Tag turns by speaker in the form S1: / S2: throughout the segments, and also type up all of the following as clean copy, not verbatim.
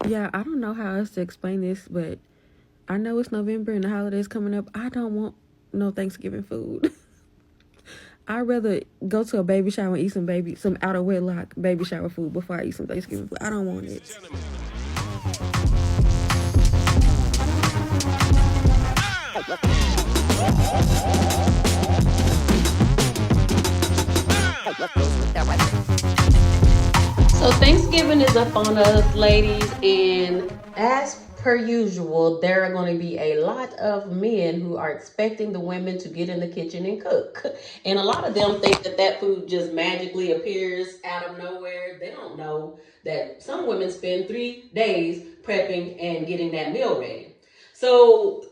S1: Yeah, I don't know how else to explain this, but I know it's November and the holidays coming up. I don't want no Thanksgiving food. I'd rather go to a baby shower and eat some out of wedlock baby shower food before I eat some Thanksgiving food. I don't want it. So Thanksgiving is up on us, ladies, and as per usual, there are going to be a lot of men who are expecting the women to get in the kitchen and cook. And a lot of them think that that food just magically appears out of nowhere. They don't know that some women spend 3 days prepping and getting that meal ready. So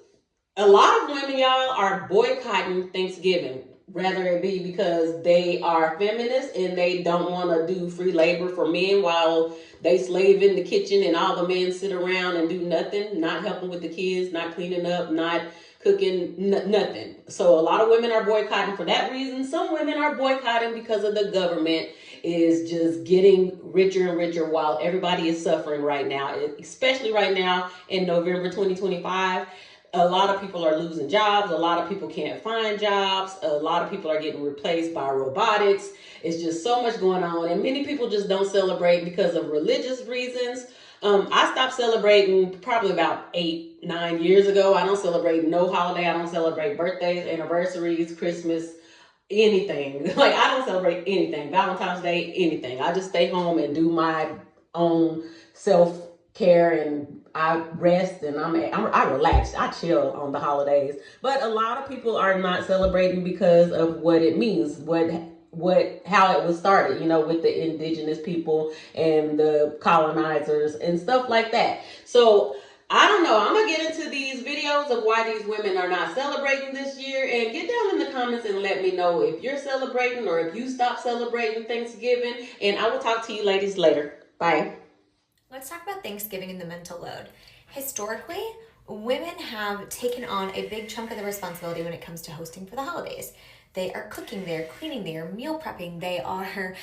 S1: a lot of women, y'all, are boycotting Thanksgiving. Rather it be because they are feminists and they don't want to do free labor for men while they slave in the kitchen and all the men sit around and do nothing, not helping with the kids, not cleaning up, not cooking, nothing. So a lot of women are boycotting for that reason. Some women are boycotting because of the government is just getting richer and richer while everybody is suffering right now, especially right now in November 2025. A lot of people are losing jobs. A lot of people can't find jobs. A lot of people are getting replaced by robotics. It's just so much going on. And many people just don't celebrate because of religious reasons. I stopped celebrating probably about 8-9 years ago. I don't celebrate no holiday. I don't celebrate birthdays, anniversaries, Christmas, anything. Like, I don't celebrate anything. Valentine's Day, anything. I just stay home and do my own self-care, and I rest, and I relax. I chill on the holidays. But a lot of people are not celebrating because of what it means, how it was started, with the indigenous people and the colonizers and stuff like that. So I don't know. I'm going to get into these videos of why these women are not celebrating this year, and get down in the comments and let me know if you're celebrating or if you stopped celebrating Thanksgiving. And I will talk to you ladies later. Bye.
S2: Let's talk about Thanksgiving and the mental load. Historically, women have taken on a big chunk of the responsibility when it comes to hosting for the holidays. They are cooking, they're cleaning, they are meal prepping, they are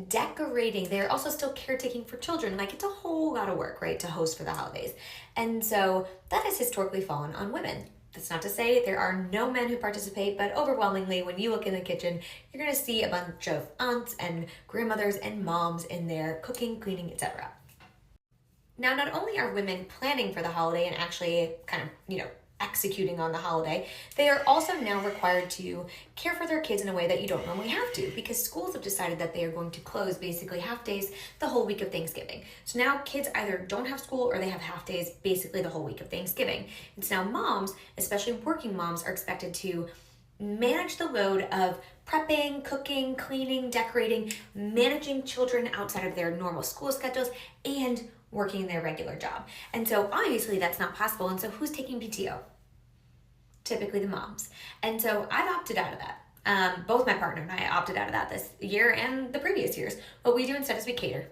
S2: decorating, they're also still caretaking for children. Like, it's a whole lot of work, right, to host for the holidays. And so that has historically fallen on women. That's not to say there are no men who participate, but overwhelmingly, when you look in the kitchen, you're going to see a bunch of aunts and grandmothers and moms in there cooking, cleaning, etc. Now, not only are women planning for the holiday and actually kind of, executing on the holiday, they are also now required to care for their kids in a way that you don't normally have to, because schools have decided that they are going to close basically half days the whole week of Thanksgiving. So now kids either don't have school or they have half days basically the whole week of Thanksgiving. And so now moms, especially working moms, are expected to manage the load of prepping, cooking, cleaning, decorating, managing children outside of their normal school schedules, and working their regular job. And so obviously that's not possible. And so who's taking PTO? Typically the moms. And so I've opted out of that. Both my partner and I opted out of that this year and the previous years. What we do instead is we cater.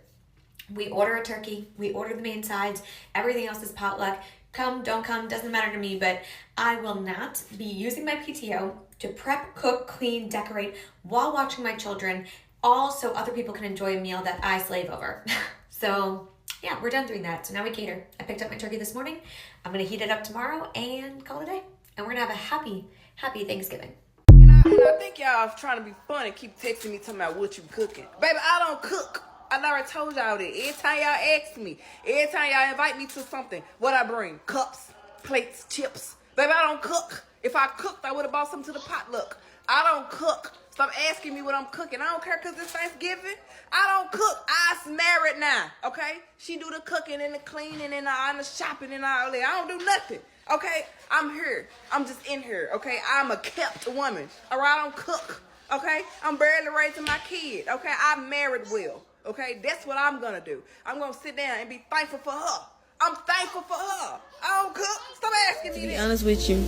S2: We order a turkey, we order the main sides, everything else is potluck. Come, don't come, doesn't matter to me, but I will not be using my PTO to prep, cook, clean, decorate while watching my children, all so other people can enjoy a meal that I slave over. So yeah, we're done doing that. So now we cater. I picked up my turkey this morning. I'm going to heat it up tomorrow and call it a day. And we're going to have a happy, happy Thanksgiving.
S3: And I think y'all trying to be funny, keep texting me talking about what you cooking. Baby, I don't cook. I already told y'all that. Every time y'all ask me, every time y'all invite me to something, what I bring? Cups, plates, chips. Baby, I don't cook. If I cooked, I would have bought something to the potluck. I don't cook. Stop asking me what I'm cooking. I don't care because it's Thanksgiving. I don't cook. I'm married now, okay? She do the cooking and the cleaning and the shopping and all that. I don't do nothing, okay? I'm here. I'm just in here, okay? I'm a kept woman, all right? I don't cook, okay? I'm barely raising my kid, okay? I'm married well, okay? That's what I'm going to do. I'm going to sit down and be thankful for her. I'm thankful for her. I don't cook. Stop asking me that.
S1: To be honest with you,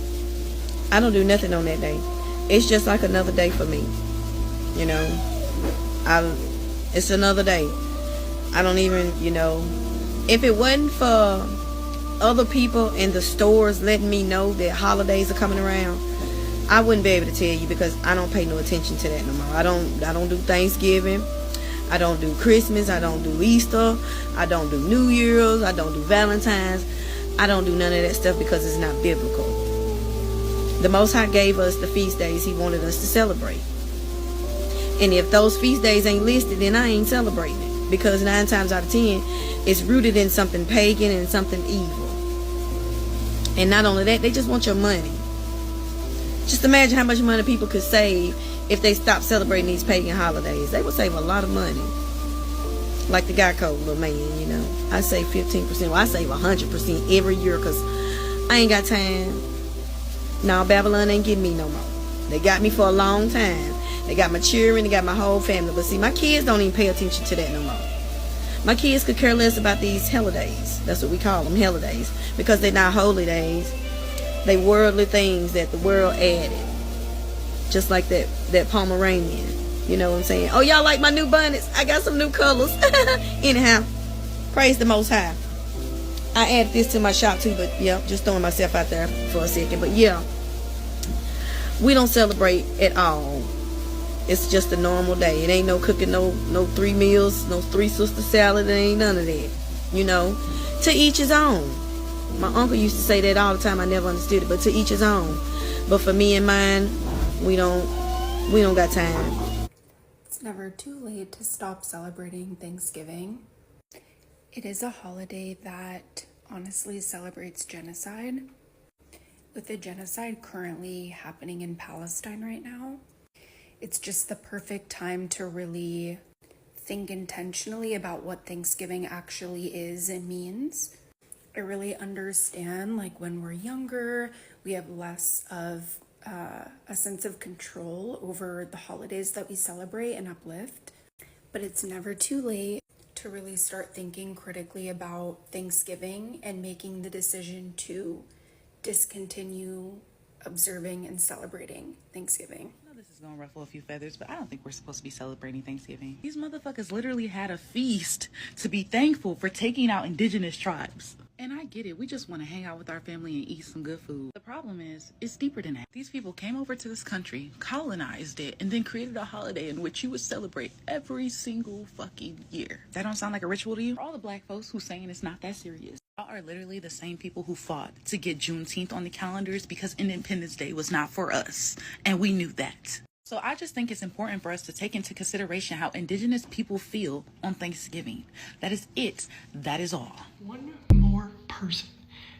S1: I don't do nothing on that day. It's just like another day for me. It's another day. I don't even, if it wasn't for other people in the stores letting me know that holidays are coming around, I wouldn't be able to tell you, because I don't pay no attention to that no more. I don't do Thanksgiving.
S4: I don't do Christmas. I don't do Easter. I don't do New Year's. I don't do Valentine's. I don't do none of that stuff because it's not biblical. The Most High gave us the feast days He wanted us to celebrate. And if those feast days ain't listed, then I ain't celebrating it. Because 9 times out of 10, it's rooted in something pagan and something evil. And not only that, they just want your money. Just imagine how much money people could save if they stopped celebrating these pagan holidays. They would save a lot of money. Like the Geico little man, you know. I save 15%. Well, I save 100% every year because I ain't got time. No, Babylon ain't getting me no more. They got me for a long time. They got my children, they got my whole family. But see, my kids don't even pay attention to that no more. My kids could care less about these holidays. That's what we call them, holidays. Because they're not holy days. They worldly things that the world added. Just like that Pomeranian. You know what I'm saying? Oh, y'all like my new bonnets? I got some new colors. Anyhow, praise the Most High. I added this to my shop too, but yeah, just throwing myself out there for a second. But yeah, we don't celebrate at all. It's just a normal day. It ain't no cooking, no 3 meals, no 3 sister salad. It ain't none of that. You know, to each his own. My uncle used to say that all the time. I never understood it, but to each his own. But for me and mine, we don't got time.
S5: It's never too late to stop celebrating Thanksgiving. It is a holiday that honestly celebrates genocide. With the genocide currently happening in Palestine right now, it's just the perfect time to really think intentionally about what Thanksgiving actually is and means. I really understand, like, when we're younger, we have less of a sense of control over the holidays that we celebrate and uplift. But it's never too late to really start thinking critically about Thanksgiving and making the decision to discontinue observing and celebrating Thanksgiving.
S6: This is gonna ruffle a few feathers, but I don't think we're supposed to be celebrating Thanksgiving. These motherfuckers literally had a feast to be thankful for taking out indigenous tribes. And I get it, we just want to hang out with our family and eat some good food. The problem is, it's deeper than that. These people came over to this country, colonized it, and then created a holiday in which you would celebrate every single fucking year. That don't sound like a ritual to you? For all the black folks who saying it's not that serious, y'all are literally the same people who fought to get Juneteenth on the calendars because Independence Day was not for us. And we knew that. So I just think it's important for us to take into consideration how indigenous people feel on Thanksgiving. That is it. That is all.
S7: One more person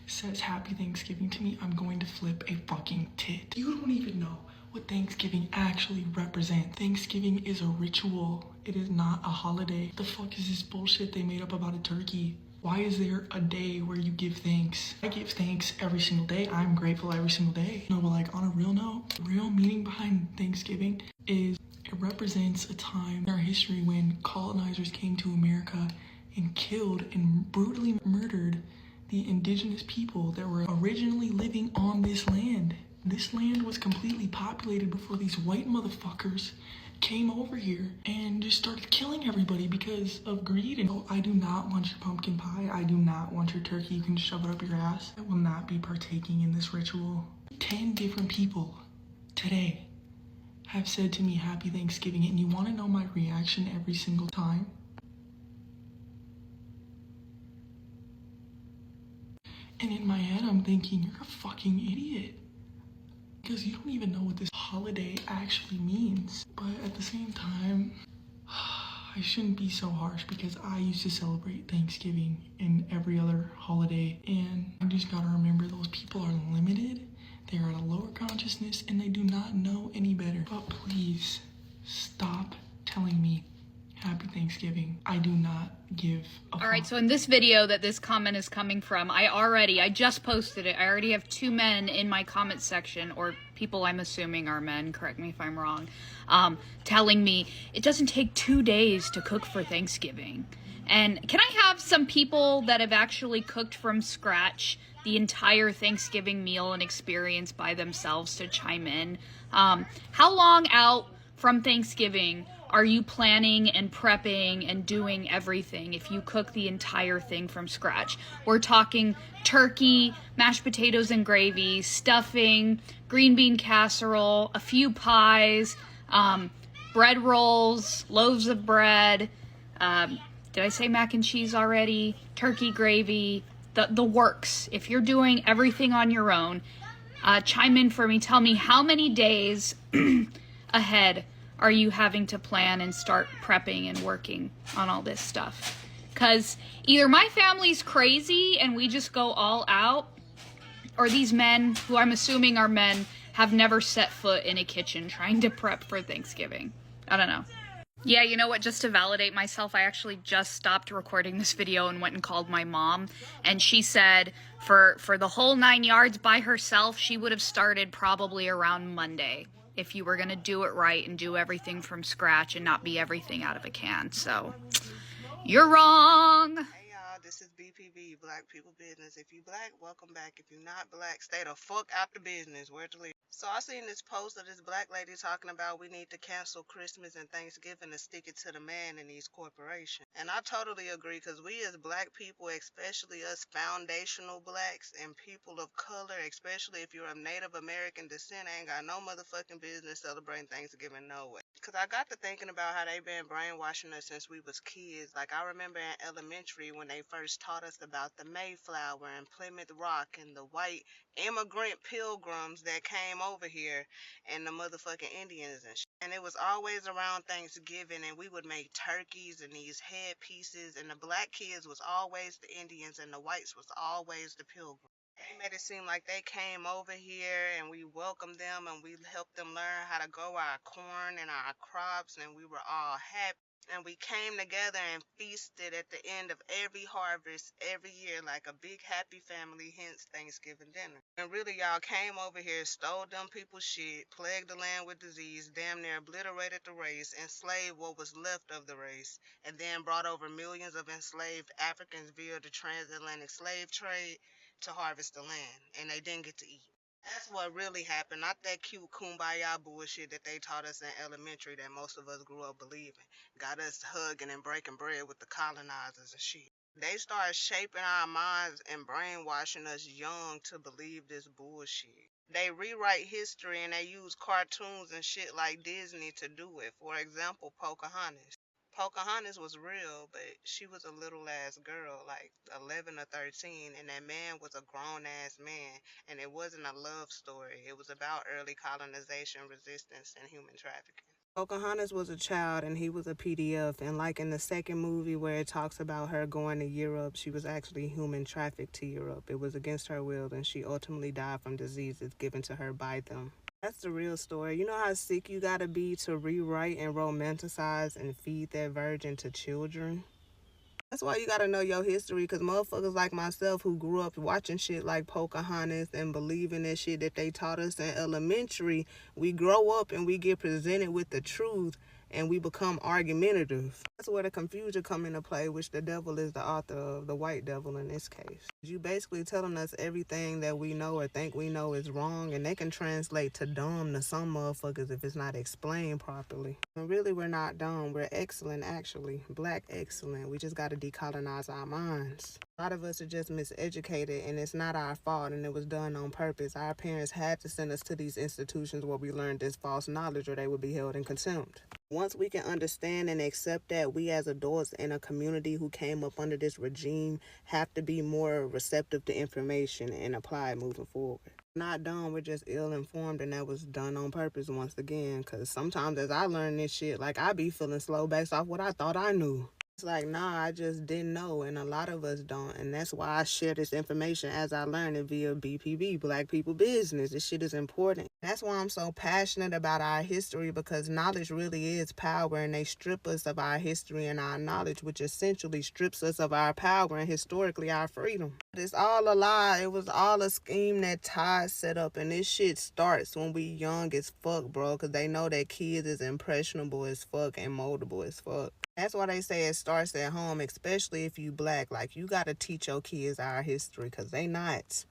S7: says happy Thanksgiving to me, I'm going to flip a fucking tit. You don't even know what Thanksgiving actually represents. Thanksgiving is a ritual. It is not a holiday. The fuck is this bullshit they made up about a turkey? Why is there a day where you give thanks? I give thanks every single day. I'm grateful every single day. No, but like on a real note, the real meaning behind Thanksgiving is it represents a time in our history when colonizers came to America and killed and brutally murdered the indigenous people that were originally living on this land. This land was completely populated before these white motherfuckers came over here and just started killing everybody because of greed. And I do not want your pumpkin pie. I do not want your turkey. You can shove it up your ass. I will not be partaking in this ritual. 10 different people today have said to me happy Thanksgiving, and you want to know my reaction every single time? And in my head I'm thinking, you're a fucking idiot. Because you don't even know what this holiday actually means. But at the same time, I shouldn't be so harsh because I used to celebrate Thanksgiving and every other holiday. And I just gotta remember those people are limited, they are at a lower consciousness, and they do not know any better. But please, stop telling me happy Thanksgiving. I do not give a fuck.
S8: All right, so in this video that this comment is coming from, I just posted it. I already have 2 men in my comment section, or people I'm assuming are men, correct me if I'm wrong, telling me it doesn't take 2 days to cook for Thanksgiving. And can I have some people that have actually cooked from scratch the entire Thanksgiving meal and experience by themselves to chime in? How long out from Thanksgiving are you planning and prepping and doing everything if you cook the entire thing from scratch? We're talking turkey, mashed potatoes and gravy, stuffing, green bean casserole, a few pies, bread rolls, loaves of bread. Did I say mac and cheese already? Turkey gravy, the works. If you're doing everything on your own, chime in for me. Tell me how many days ahead are you having to plan and start prepping and working on all this stuff? Because either my family's crazy and we just go all out, or these men, who I'm assuming are men, have never set foot in a kitchen trying to prep for Thanksgiving. I don't know. Yeah, you know what? Just to validate myself, I actually just stopped recording this video and went and called my mom. And she said for the whole 9 yards by herself, she would have started probably around Monday if you were going to do it right and do everything from scratch and not be everything out of a can. So, you're wrong.
S9: Hey y'all, this is BPB, Black People Business. If you black, welcome back. If you not black, stay the fuck out the business. Where to leave? So I seen this post of this black lady talking about we need to cancel Christmas and Thanksgiving and stick it to the man in these corporations. And I totally agree, because we as black people, especially us foundational blacks and people of color, especially if you're of Native American descent, ain't got no motherfucking business celebrating Thanksgiving no way. Because I got to thinking about how they been brainwashing us since we was kids. Like, I remember in elementary when they first taught us about the Mayflower and Plymouth Rock and the white immigrant pilgrims that came over here and the motherfucking Indians and shit. And it was always around Thanksgiving, and we would make turkeys and these headpieces, and the black kids was always the Indians and the whites was always the pilgrims. They made it seem like they came over here and we welcomed them and we helped them learn how to grow our corn and our crops, and we were all happy. And we came together and feasted at the end of every harvest every year like a big happy family, hence Thanksgiving dinner. And really, y'all came over here, stole them people's shit, plagued the land with disease, damn near obliterated the race, enslaved what was left of the race, and then brought over millions of enslaved Africans via the transatlantic slave trade to harvest the land, and they didn't get to eat. That's what really happened, not that cute kumbaya bullshit that they taught us in elementary that most of us grew up believing. Got us hugging and breaking bread with the colonizers and shit. They started shaping our minds and brainwashing us young to believe this bullshit. They rewrite history and they use cartoons and shit like Disney to do it. For example, Pocahontas. Pocahontas was real, but she was a little ass girl, like 11 or 13, and that man was a grown ass man, and it wasn't a love story. It was about early colonization, resistance, and human trafficking. Pocahontas was a child and he was a PDF, and like in the second movie where it talks about her going to Europe, she was actually human trafficked to Europe. It was against her will, and she ultimately died from diseases given to her by them. That's the real story. You know how sick you gotta be to rewrite and romanticize and feed that virgin to children? That's why you gotta know your history, because motherfuckers like myself who grew up watching shit like Pocahontas and believing that shit that they taught us in elementary, we grow up and we get presented with the truth and we become argumentative. That's where the confusion come into play, which the devil is the author of, the white devil in this case. You basically telling us everything that we know or think we know is wrong, and they can translate to dumb to some motherfuckers if it's not explained properly. And really, we're not dumb. We're excellent, actually. Black excellent. We just got to decolonize our minds. A lot of us are just miseducated, and it's not our fault, and it was done on purpose. Our parents had to send us to these institutions where we learned this false knowledge, or they would be held in contempt. Once we can understand and accept that, we as adults in a community who came up under this regime have to be more receptive to information and apply it moving forward. Not dumb, we're just ill-informed, and that was done on purpose once again, because sometimes as I learn this shit, like I be feeling slow based off what I thought I knew. It's like, nah, I just didn't know, and a lot of us don't, and that's why I share this information as I learn it via BPB, Black People Business. This shit is important. That's why I'm so passionate about our history, because knowledge really is power, and they strip us of our history and our knowledge, which essentially strips us of our power and historically our freedom. It's all a lie. It was all a scheme that Todd set up, and this shit starts when we young as fuck, bro, because they know that kids is impressionable as fuck and moldable as fuck. That's why they say it starts at home, especially if you black. Like, you got to teach your kids our history, because they not.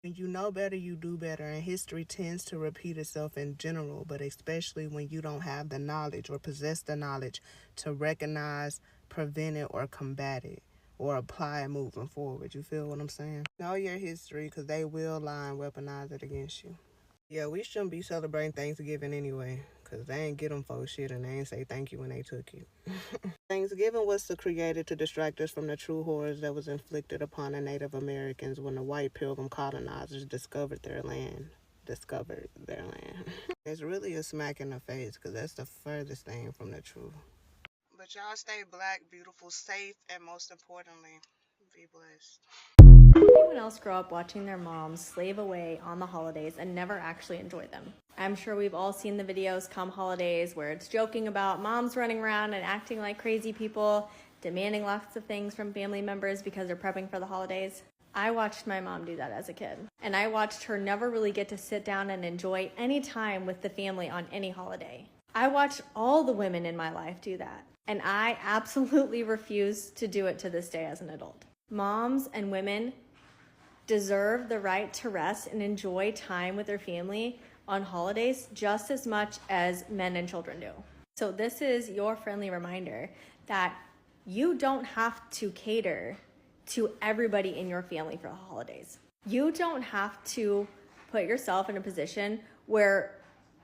S9: When you know better, you do better, and history tends to repeat itself in general, but especially when you don't have the knowledge or possess the knowledge to recognize, prevent it, or combat it, or apply it moving forward. You feel what I'm saying? Know your history, because they will lie and weaponize it against you. Yeah, we shouldn't be celebrating Thanksgiving anyway, because they ain't get them folks shit and they ain't say thank you when they took you. Thanksgiving was created to distract us from the true horrors that was inflicted upon the Native Americans when the white pilgrim colonizers discovered their land. It's really a smack in the face, because that's the furthest thing from the truth. But y'all stay black, beautiful, safe, and most importantly, be blessed.
S10: Anyone else grow up watching their moms slave away on the holidays and never actually enjoy them? I'm sure we've all seen the videos come holidays where it's joking about moms running around and acting like crazy people, demanding lots of things from family members because they're prepping for the holidays. I watched my mom do that as a kid, and I watched her never really get to sit down and enjoy any time with the family on any holiday. I watched all the women in my life do that, and I absolutely refuse to do it to this day as an adult. Moms and women deserve the right to rest and enjoy time with their family on holidays just as much as men and children do. So this is your friendly reminder that you don't have to cater to everybody in your family for the holidays. You don't have to put yourself in a position where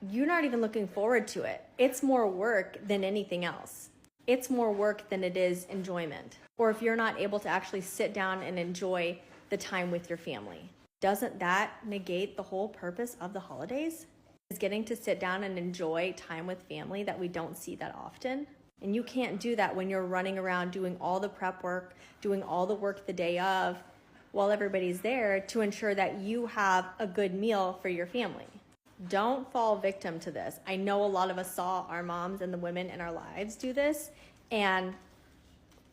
S10: you're not even looking forward to it. It's more work than anything else. It's more work than it is enjoyment. Or if you're not able to actually sit down and enjoy the time with your family. Doesn't that negate the whole purpose of the holidays? Is getting to sit down and enjoy time with family that we don't see that often? And you can't do that when you're running around doing all the prep work, doing all the work the day of, while everybody's there to ensure that you have a good meal for your family. Don't fall victim to this. I know a lot of us saw our moms and the women in our lives do this, and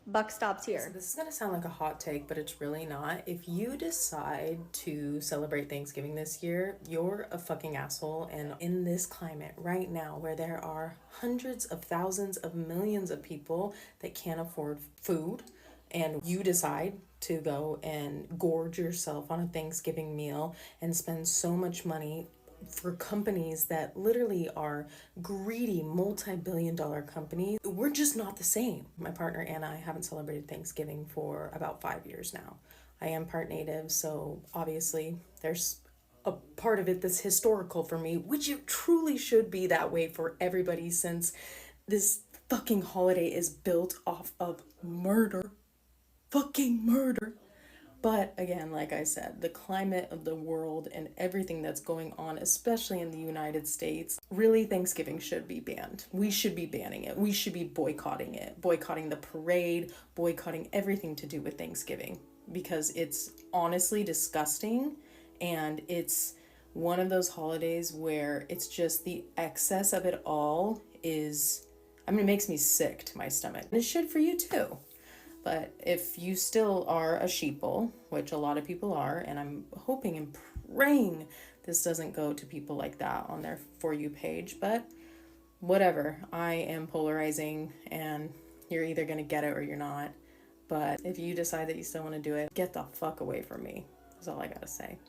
S10: buck stops here.
S11: So this is going to sound like a hot take, but it's really not. If you decide to celebrate Thanksgiving this year, you're a fucking asshole. And in this climate right now, where there are hundreds of thousands of millions of people that can't afford food, and you decide to go and gorge yourself on a Thanksgiving meal and spend so much money for companies that literally are greedy multi-billion-dollar companies, we're just not the same. My partner and I haven't celebrated Thanksgiving for about 5 years now. I am part Native, so obviously there's a part of it that's historical for me, which it truly should be that way for everybody, since this fucking holiday is built off of murder. Fucking murder. But again, like I said, the climate of the world and everything that's going on, especially in the United States, really Thanksgiving should be banned. We should be banning it. We should be boycotting it. Boycotting the parade, boycotting everything to do with Thanksgiving. Because it's honestly disgusting, and it's one of those holidays where it's just the excess of it all is, I mean, it makes me sick to my stomach. And it should for you too. But if you still are a sheeple, which a lot of people are, and I'm hoping and praying this doesn't go to people like that on their For You page, but whatever. I am polarizing, and you're either going to get it or you're not. But if you decide that you still want to do it, get the fuck away from me, is all I got to say.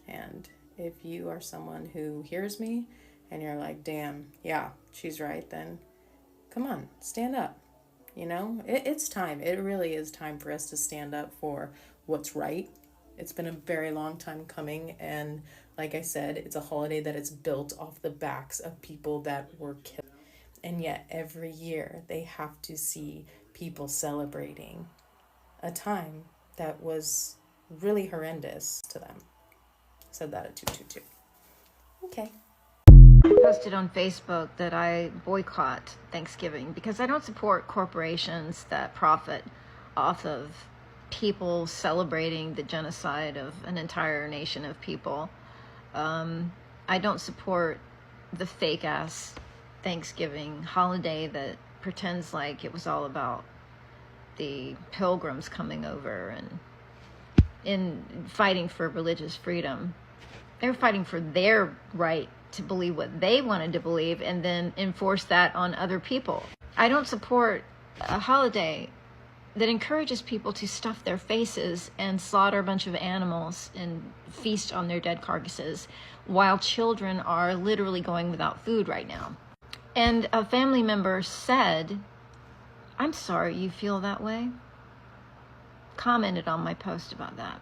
S11: And if you are someone who hears me and you're like, damn, yeah, she's right, then come on, stand up. You know, it's time. It really is time for us to stand up for what's right. It's been a very long time coming. And like I said, it's a holiday that is built off the backs of people that were killed. And yet every year they have to see people celebrating a time that was really horrendous to them. Said that at 222. Okay.
S12: I posted on Facebook that I boycott Thanksgiving because I don't support corporations that profit off of people celebrating the genocide of an entire nation of people. I don't support the fake ass Thanksgiving holiday that pretends like it was all about the pilgrims coming over and in fighting for religious freedom. They were fighting for their right to believe what they wanted to believe and then enforce that on other people. I don't support a holiday that encourages people to stuff their faces and slaughter a bunch of animals and feast on their dead carcasses while children are literally going without food right now. And a family member said, "I'm sorry you feel that way," commented on my post about that.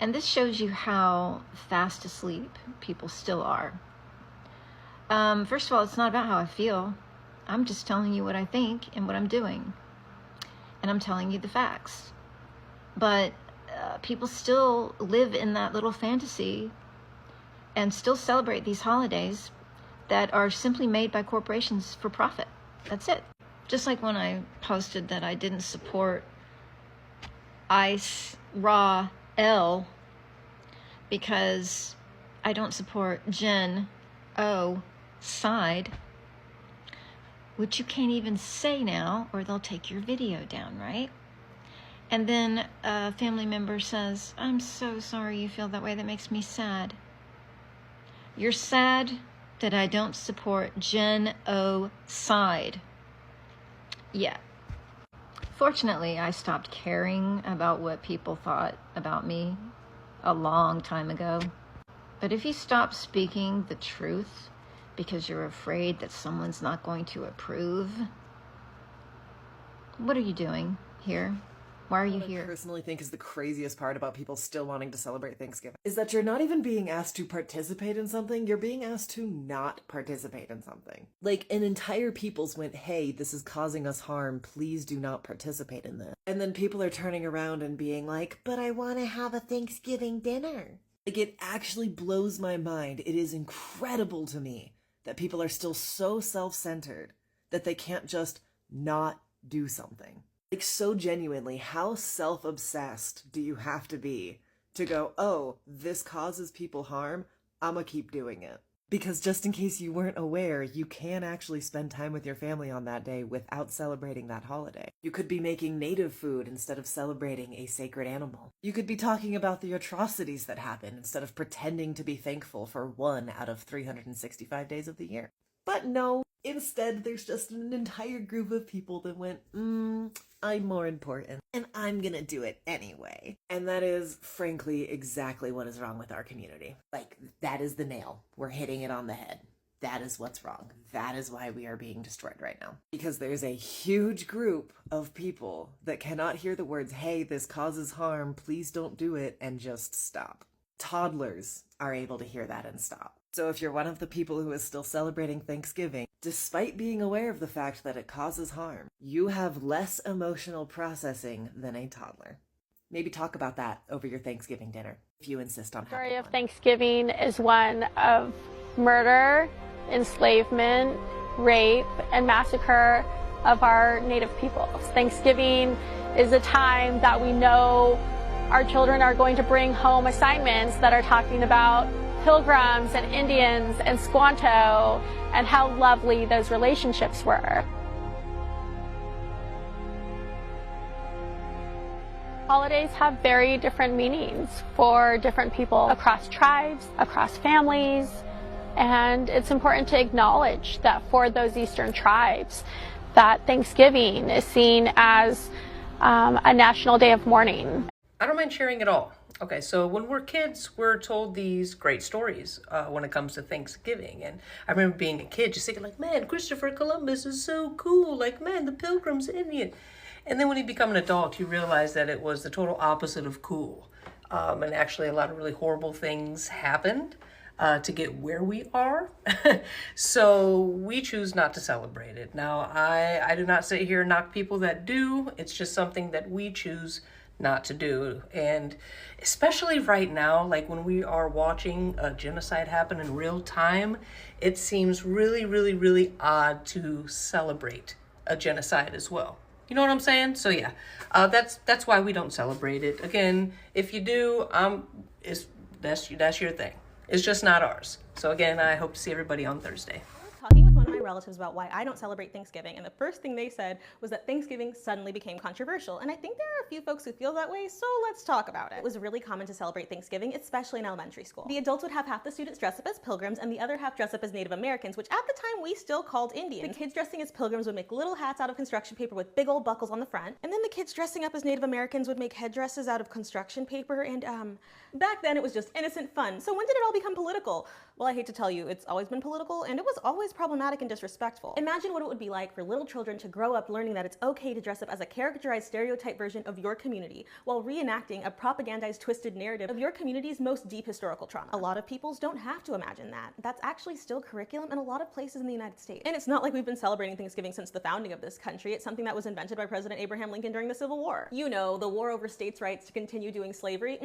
S12: And this shows you how fast asleep people still are. First of all, it's not about how I feel. I'm just telling you what I think and what I'm doing. And I'm telling you the facts. But people still live in that little fantasy and still celebrate these holidays that are simply made by corporations for profit. That's it. Just like when I posted that I didn't support ICE Raw L because I don't support Gen O side, which you can't even say now or they'll take your video down, right? And then a family member says, I'm so sorry you feel that way. That makes me sad. You're sad that I don't support Gen O side. Yeah. Fortunately, I stopped caring about what people thought about me a long time ago. But if you stop speaking the truth because you're afraid that someone's not going to approve, what are you doing here? Why are you here?
S13: What I personally think is the craziest part about people still wanting to celebrate Thanksgiving is that you're not even being asked to participate in something, you're being asked to not participate in something. Like, an entire peoples went, hey, this is causing us harm, please do not participate in this. And then people are turning around and being like, but I want to have a Thanksgiving dinner. Like, it actually blows my mind. It is incredible to me that people are still so self-centered that they can't just not do something. Like, so genuinely, how self-obsessed do you have to be to go, oh, this causes people harm, I'ma keep doing it? Because just in case you weren't aware, you can actually spend time with your family on that day without celebrating that holiday. You could be making native food instead of celebrating a sacred animal. You could be talking about the atrocities that happen instead of pretending to be thankful for 1 out of 365 days of the year. But no, instead there's just an entire group of people that went, I'm more important, and I'm gonna do it anyway. And that is, frankly, exactly what is wrong with our community. Like, that is the nail. We're hitting it on the head. That is what's wrong. That is why we are being destroyed right now. Because there's a huge group of people that cannot hear the words, hey, this causes harm, please don't do it, and just stop. Toddlers are able to hear that and stop. So if you're one of the people who is still celebrating Thanksgiving, despite being aware of the fact that it causes harm, you have less emotional processing than a toddler. Maybe talk about that over your Thanksgiving dinner, if you insist on having one.
S14: The story of Thanksgiving is one of murder, enslavement, rape, and massacre of our Native peoples. Thanksgiving is a time that we know our children are going to bring home assignments that are talking about Pilgrims and Indians and Squanto and how lovely those relationships were. Holidays have very different meanings for different people across tribes, across families, and it's important to acknowledge that for those Eastern tribes, that Thanksgiving is seen as a national day of mourning.
S15: I don't mind sharing at all. Okay, so when we're kids, we're told these great stories when it comes to Thanksgiving. And I remember being a kid just thinking like, man, Christopher Columbus is so cool. Like, man, the Pilgrim's Indian. And then when you become an adult, you realize that it was the total opposite of cool. And actually a lot of really horrible things happened to get where we are. So we choose not to celebrate it. Now, I do not sit here and knock people that do. It's just something that we choose not to do. And especially right now, like when we are watching a genocide happen in real time, it seems really, really, really odd to celebrate a genocide as well. You know what I'm saying? So yeah, that's why we don't celebrate it. Again, if you do, that's your thing. It's just not ours. So again, I hope to see everybody on Thursday.
S16: Talking with one of my relatives about why I don't celebrate Thanksgiving, and the first thing they said was that Thanksgiving suddenly became controversial, and I think there are a few folks who feel that way, so let's talk about it. It was really common to celebrate Thanksgiving, especially in elementary school. The adults would have half the students dress up as pilgrims and the other half dress up as Native Americans, which at the time we still called Indians. The kids dressing as pilgrims would make little hats out of construction paper with big old buckles on the front, and then the kids dressing up as Native Americans would make headdresses out of construction paper, and back then it was just innocent fun. So when did it all become political? Well, I hate to tell you, it's always been political, and it was always problematic and and disrespectful. Imagine what it would be like for little children to grow up learning that it's okay to dress up as a caricaturized stereotype version of your community while reenacting a propagandized twisted narrative of your community's most deep historical trauma. A lot of peoples don't have to imagine that. That's actually still curriculum in a lot of places in the United States. And it's not like we've been celebrating Thanksgiving since the founding of this country. It's something that was invented by President Abraham Lincoln during the Civil War. You know, the war over states' rights to continue doing slavery.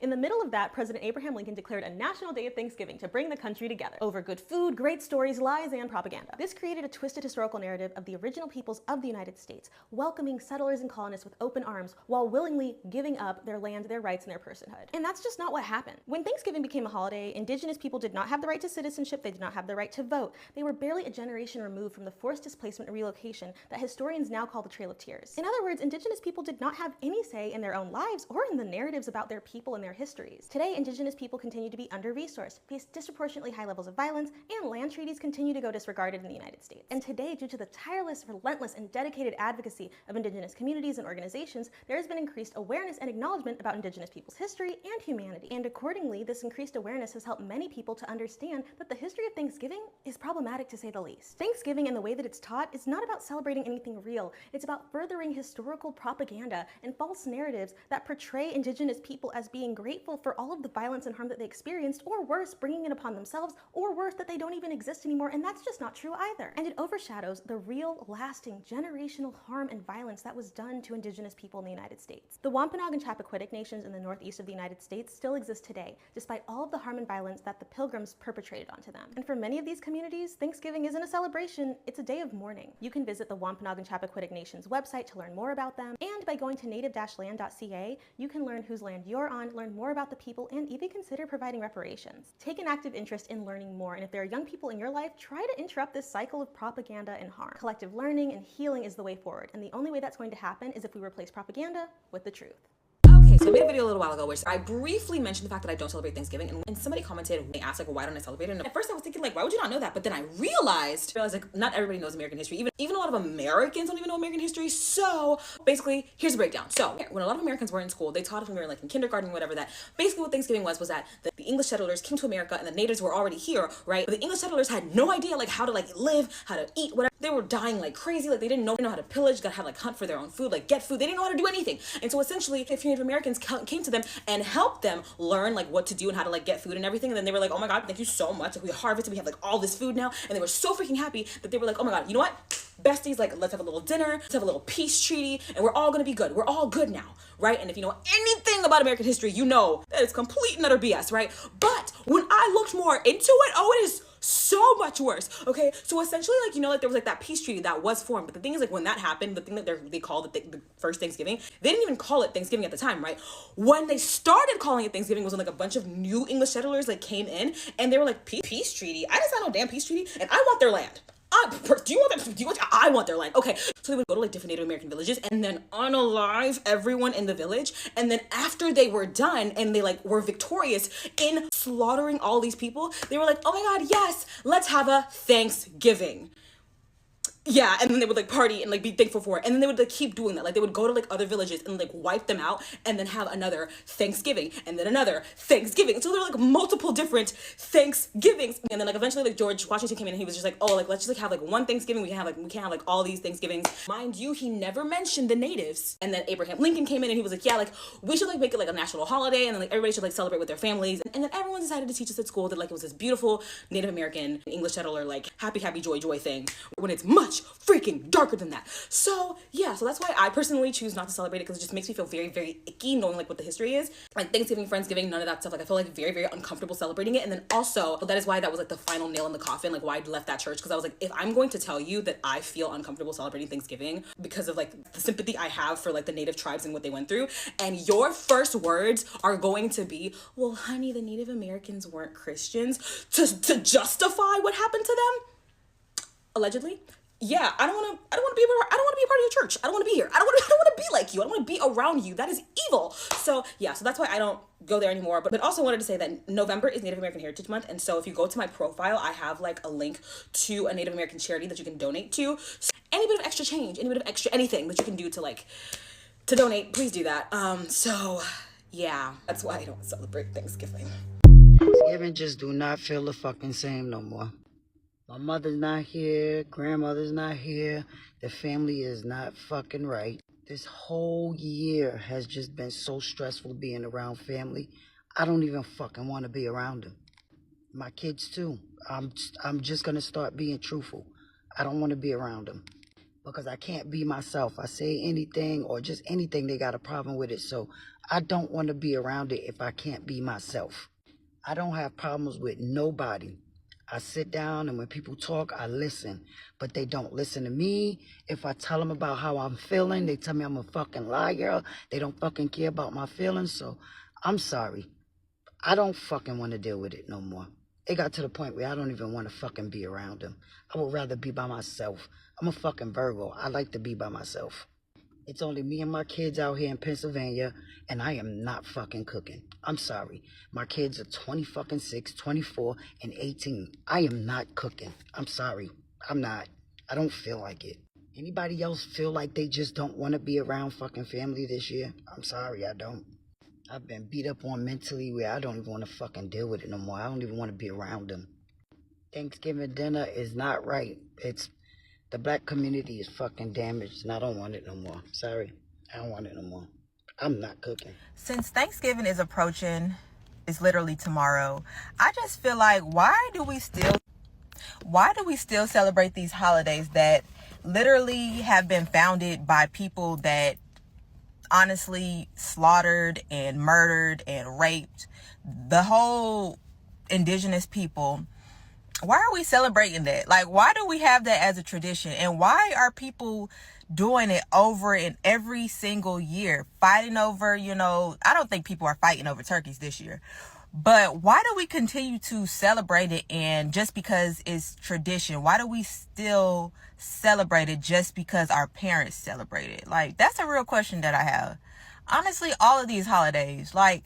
S16: In the middle of that, President Abraham Lincoln declared a national day of Thanksgiving to bring the country together over good food, great stories, lies, and propaganda. This created a twisted historical narrative of the original peoples of the United States, welcoming settlers and colonists with open arms while willingly giving up their land, their rights, and their personhood. And that's just not what happened. When Thanksgiving became a holiday, indigenous people did not have the right to citizenship, they did not have the right to vote. They were barely a generation removed from the forced displacement and relocation that historians now call the Trail of Tears. In other words, indigenous people did not have any say in their own lives or in the narratives about their people and their histories. Today, indigenous people continue to be under-resourced, face disproportionately high levels of violence, and land treaties continue to go disregarded in the United States. And today, due to the tireless, relentless, and dedicated advocacy of indigenous communities and organizations, there has been increased awareness and acknowledgement about indigenous people's history and humanity. And accordingly, this increased awareness has helped many people to understand that the history of Thanksgiving is problematic to say the least. Thanksgiving and the way that it's taught is not about celebrating anything real. It's about furthering historical propaganda and false narratives that portray indigenous people as being grateful for all of the violence and harm that they experienced, or worse, bringing it upon themselves, or worse, that they don't even exist anymore, and that's just not true either. And it overshadows the real, lasting, generational harm and violence that was done to indigenous people in the United States. The Wampanoag and Chappaquiddick nations in the northeast of the United States still exist today, despite all of the harm and violence that the Pilgrims perpetrated onto them. And for many of these communities, Thanksgiving isn't a celebration, it's a day of mourning. You can visit the Wampanoag and Chappaquiddick Nation's website to learn more about them, and by going to native-land.ca, you can learn whose land you're on, learn more about the people, and even consider providing reparations. Take an active interest in learning more, and if there are young people in your life, try to interrupt this cycle of propaganda and harm. Collective learning and healing is the way forward, and the only way that's going to happen is if we replace propaganda with the truth.
S17: Okay, so I made a video a little while ago where I briefly mentioned the fact that I don't celebrate Thanksgiving, and somebody commented and they asked like, well, why don't I celebrate it? And at first I was thinking like, why would you not know that? But then I realized like not everybody knows American history. Even a lot of Americans don't even know American history. So basically, here's the breakdown. So when a lot of Americans were in school, they taught us when we were like in kindergarten, whatever, that basically what Thanksgiving was that the English settlers came to America and the natives were already here, right? But the English settlers had no idea like how to like live, how to eat, whatever. They were dying like crazy. Like they didn't know how to pillage, how to like hunt for their own food, like get food. They didn't know how to do anything. And so essentially, if Native Americans came to them and helped them learn like what to do and how to like get food and everything, and then they were like, oh my god, thank you so much, like we harvested, we have like all this food now, and they were so freaking happy that they were like, oh my god, you know what, besties, like let's have a little dinner, let's have a little peace treaty, and we're all gonna be good, we're all good now, right? And if you know anything about American history, you know that it's complete and utter BS, right? But when I looked more into it, oh, it is so much worse. Okay, so essentially, like, you know, like there was like that peace treaty that was formed, but the thing is, like, when that happened, the thing that they called it the first Thanksgiving, they didn't even call it Thanksgiving at the time, right? When they started calling it Thanksgiving was when like a bunch of new English settlers like came in and they were like, peace treaty? I didn't sign no damn peace treaty, and I want their land. I want their land. Okay, so they would go to like different Native American villages and then unalive everyone in the village, and then after they were done and they like were victorious in slaughtering all these people, they were like, oh my god, yes, let's have a Thanksgiving. Yeah, and then they would like party and like be thankful for it, and then they would like keep doing that. Like they would go to like other villages and like wipe them out, and then have another Thanksgiving, and then another Thanksgiving. So there were like multiple different Thanksgivings, and then like eventually like George Washington came in and he was just like, oh, like let's just like have like one Thanksgiving. We can't have like all these Thanksgivings. Mind you, he never mentioned the natives. And then Abraham Lincoln came in and he was like, yeah, like we should like make it like a national holiday, and then like everybody should like celebrate with their families. And then everyone decided to teach us at school that like it was this beautiful Native American English settler like happy joy thing, when it's much freaking darker than that. So yeah, so that's why I personally choose not to celebrate it, because it just makes me feel very, very icky knowing like what the history is. Like Thanksgiving, Friendsgiving, none of that stuff. Like I feel like very, very uncomfortable celebrating it. And then also that is why that was like the final nail in the coffin, like why I left that church, because I was like, if I'm going to tell you that I feel uncomfortable celebrating Thanksgiving because of like the sympathy I have for like the native tribes and what they went through, and your first words are going to be, well honey, the Native Americans weren't Christians, to justify what happened to them allegedly, yeah, I don't want to be a part of your church. I don't want to be here. I don't want to be like you. I don't want to be around you. That is evil. So yeah, so that's why I don't go there anymore. But also wanted to say that November is Native American Heritage Month, and so if you go to my profile, I have like a link to a Native American charity that you can donate to. So any bit of extra change, any bit of extra anything that you can do to donate, please do that. So yeah, that's why I don't celebrate Thanksgiving.
S18: Thanksgiving just do not feel the fucking same no more. My mother's not here, grandmother's not here, the family is not fucking right. This whole year has just been so stressful being around family. I don't even fucking want to be around them. My kids too. I'm just gonna start being truthful. I don't want to be around them because I can't be myself. I say anything or just anything, they got a problem with it. So I don't want to be around it if I can't be myself. I don't have problems with nobody. I sit down and when people talk, I listen, but they don't listen to me. If I tell them about how I'm feeling, they tell me I'm a fucking liar. They don't fucking care about my feelings. So I'm sorry. I don't fucking want to deal with it no more. It got to the point where I don't even want to fucking be around them. I would rather be by myself. I'm a fucking Virgo. I like to be by myself. It's only me and my kids out here in Pennsylvania, and I am not fucking cooking. I'm sorry. My kids are 26, 24, and 18. I am not cooking. I'm sorry. I'm not. I don't feel like it. Anybody else feel like they just don't want to be around fucking family this year? I'm sorry, I don't. I've been beat up on mentally where I don't even want to fucking deal with it no more. I don't even want to be around them. Thanksgiving dinner is not right. The black community is fucking damaged, and I don't want it no more. Sorry, I don't want it no more. I'm not cooking.
S17: Since Thanksgiving is approaching, it's literally tomorrow, I just feel like why do we still celebrate these holidays that literally have been founded by people that honestly slaughtered and murdered and raped the whole indigenous people? Why are we celebrating that? Like, why do we have that as a tradition? And why are people doing it over and every single year? Fighting over, I don't think people are fighting over turkeys this year. But why do we continue to celebrate it? And just because it's tradition, why do we still celebrate it just because our parents celebrate it? Like, that's a real question that I have. Honestly, all of these holidays, like,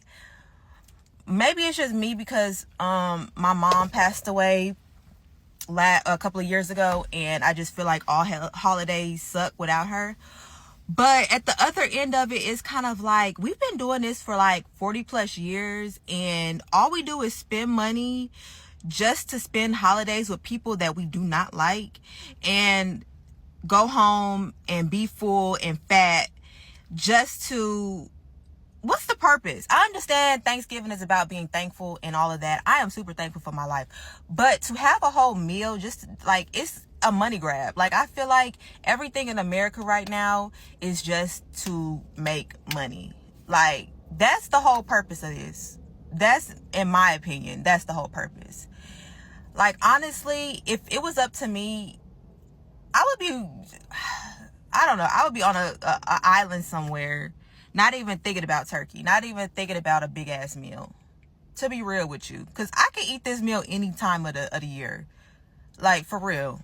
S17: maybe it's just me because my mom passed away a couple of years ago, and I just feel like all holidays suck without her. But at the other end of it, it's kind of like we've been doing this for like 40 plus years, and all we do is spend money just to spend holidays with people that we do not like, and go home and be full and fat just to, what's the purpose? I understand Thanksgiving is about being thankful and all of that. I am super thankful for my life. But to have a whole meal, just like, it's a money grab. Like, I feel like everything in America right now is just to make money. Like, that's the whole purpose of this. That's, in my opinion, that's the whole purpose. Like, honestly, if it was up to me, I would be, I don't know, I would be on a island somewhere, not even thinking about turkey, not even thinking about a big ass meal, to be real with you, because I can eat this meal any time of the year, like, for real.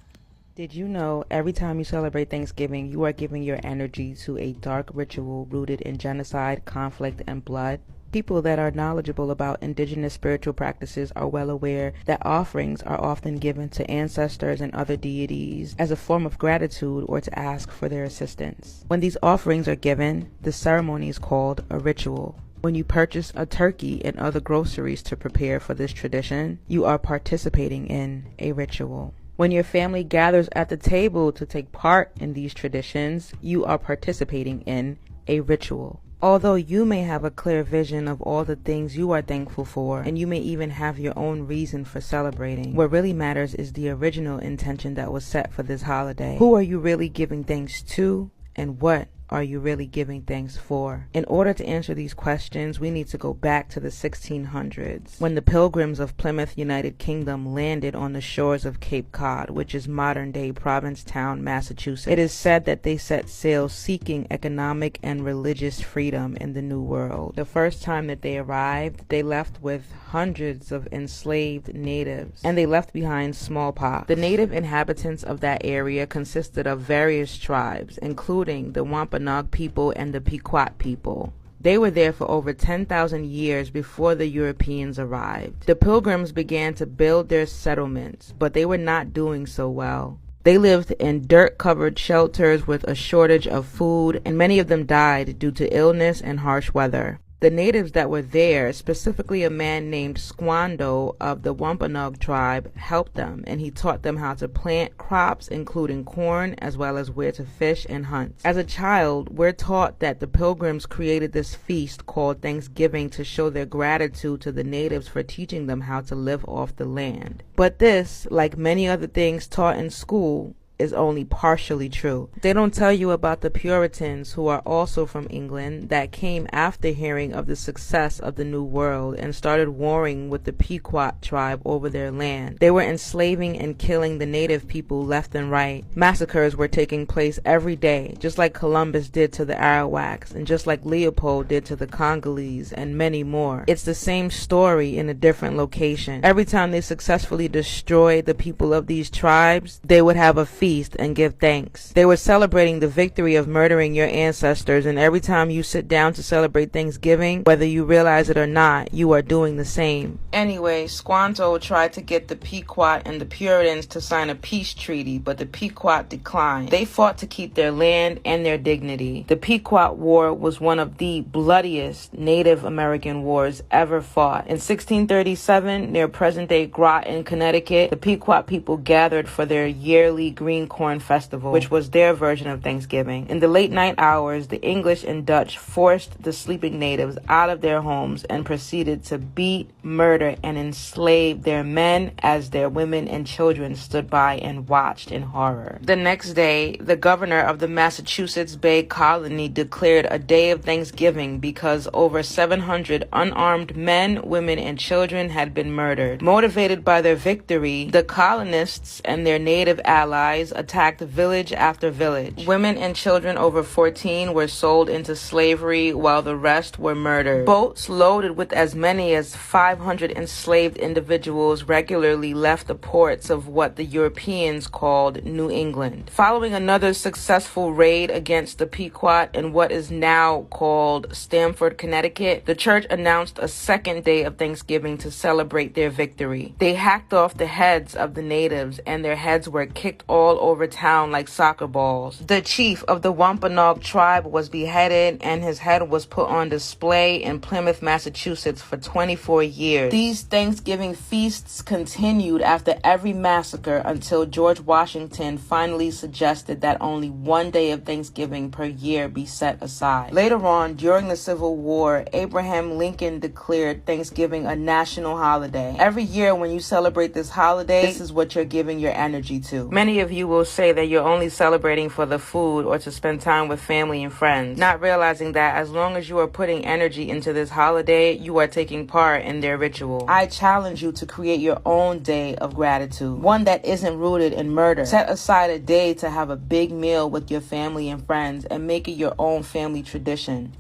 S19: Did you know every time you celebrate Thanksgiving, you are giving your energy to a dark ritual rooted in genocide, conflict, and blood? People that are knowledgeable about indigenous spiritual practices are well aware that offerings are often given to ancestors and other deities as a form of gratitude or to ask for their assistance. When these offerings are given, the ceremony is called a ritual. When you purchase a turkey and other groceries to prepare for this tradition, you are participating in a ritual. When your family gathers at the table to take part in these traditions, you are participating in a ritual. Although you may have a clear vision of all the things you are thankful for, and you may even have your own reason for celebrating, what really matters is the original intention that was set for this holiday. Who are you really giving thanks to, and what are you really giving thanks for? In order to answer these questions, we need to go back to the 1600s, when the Pilgrims of Plymouth, United Kingdom, landed on the shores of Cape Cod, which is modern-day Provincetown, Massachusetts. It is said that they set sail seeking economic and religious freedom in the New World. The first time that they arrived, they left with hundreds of enslaved natives, and they left behind smallpox. The native inhabitants of that area consisted of various tribes, including the Wampanoag people and the Pequot people. They were there for over 10,000 years before the Europeans arrived. The Pilgrims began to build their settlements, but they were not doing so well. They lived in dirt-covered shelters with a shortage of food, and many of them died due to illness and harsh weather. The natives that were there, specifically a man named Squando of the Wampanoag tribe, helped them, and he taught them how to plant crops, including corn, as well as where to fish and hunt. As a child, we're taught that the Pilgrims created this feast called Thanksgiving to show their gratitude to the natives for teaching them how to live off the land. But this, like many other things taught in school, is only partially true. They don't tell you about the Puritans, who are also from England, that came after hearing of the success of the New World and started warring with the Pequot tribe over their land. They were enslaving and killing the native people left and right. Massacres were taking place every day, just like Columbus did to the Arawaks, and just like Leopold did to the Congolese, and many more. It's the same story in a different location. Every time they successfully destroyed the people of these tribes, they would have a feast and give thanks. They were celebrating the victory of murdering your ancestors, and every time you sit down to celebrate Thanksgiving, whether you realize it or not, you are doing the same. Anyway, Squanto tried to get the Pequot and the Puritans to sign a peace treaty, but the Pequot declined. They fought to keep their land and their dignity. The Pequot War was one of the bloodiest Native American wars ever fought. In 1637, near present-day Groton, Connecticut, the Pequot people gathered for their yearly Green Corn Festival, which was their version of Thanksgiving. In the late night hours, the English and Dutch forced the sleeping natives out of their homes and proceeded to beat, murder, and enslave their men as their women and children stood by and watched in horror. The next day, the governor of the Massachusetts Bay Colony declared a day of Thanksgiving because over 700 unarmed men, women, and children had been murdered. Motivated by their victory, the colonists and their native allies attacked village after village. Women and children over 14 were sold into slavery while the rest were murdered. Boats loaded with as many as 500 enslaved individuals regularly left the ports of what the Europeans called New England. Following another successful raid against the Pequot in what is now called Stamford, Connecticut, the church announced a second day of Thanksgiving to celebrate their victory. They hacked off the heads of the natives, and their heads were kicked all over town like soccer balls. The chief of the Wampanoag tribe was beheaded, and his head was put on display in Plymouth, Massachusetts for 24 years. These Thanksgiving feasts continued after every massacre until George Washington finally suggested that only one day of Thanksgiving per year be set aside. Later on, during the Civil War, Abraham Lincoln declared Thanksgiving a national holiday. Every year when you celebrate this holiday, this is what you're giving your energy to. Many of you will say that you're only celebrating for the food or to spend time with family and friends, not realizing that as long as you are putting energy into this holiday, you are taking part in their ritual. I challenge you to create your own day of gratitude, one that isn't rooted in murder. Set aside a day to have a big meal with your family and friends and make it your own family tradition.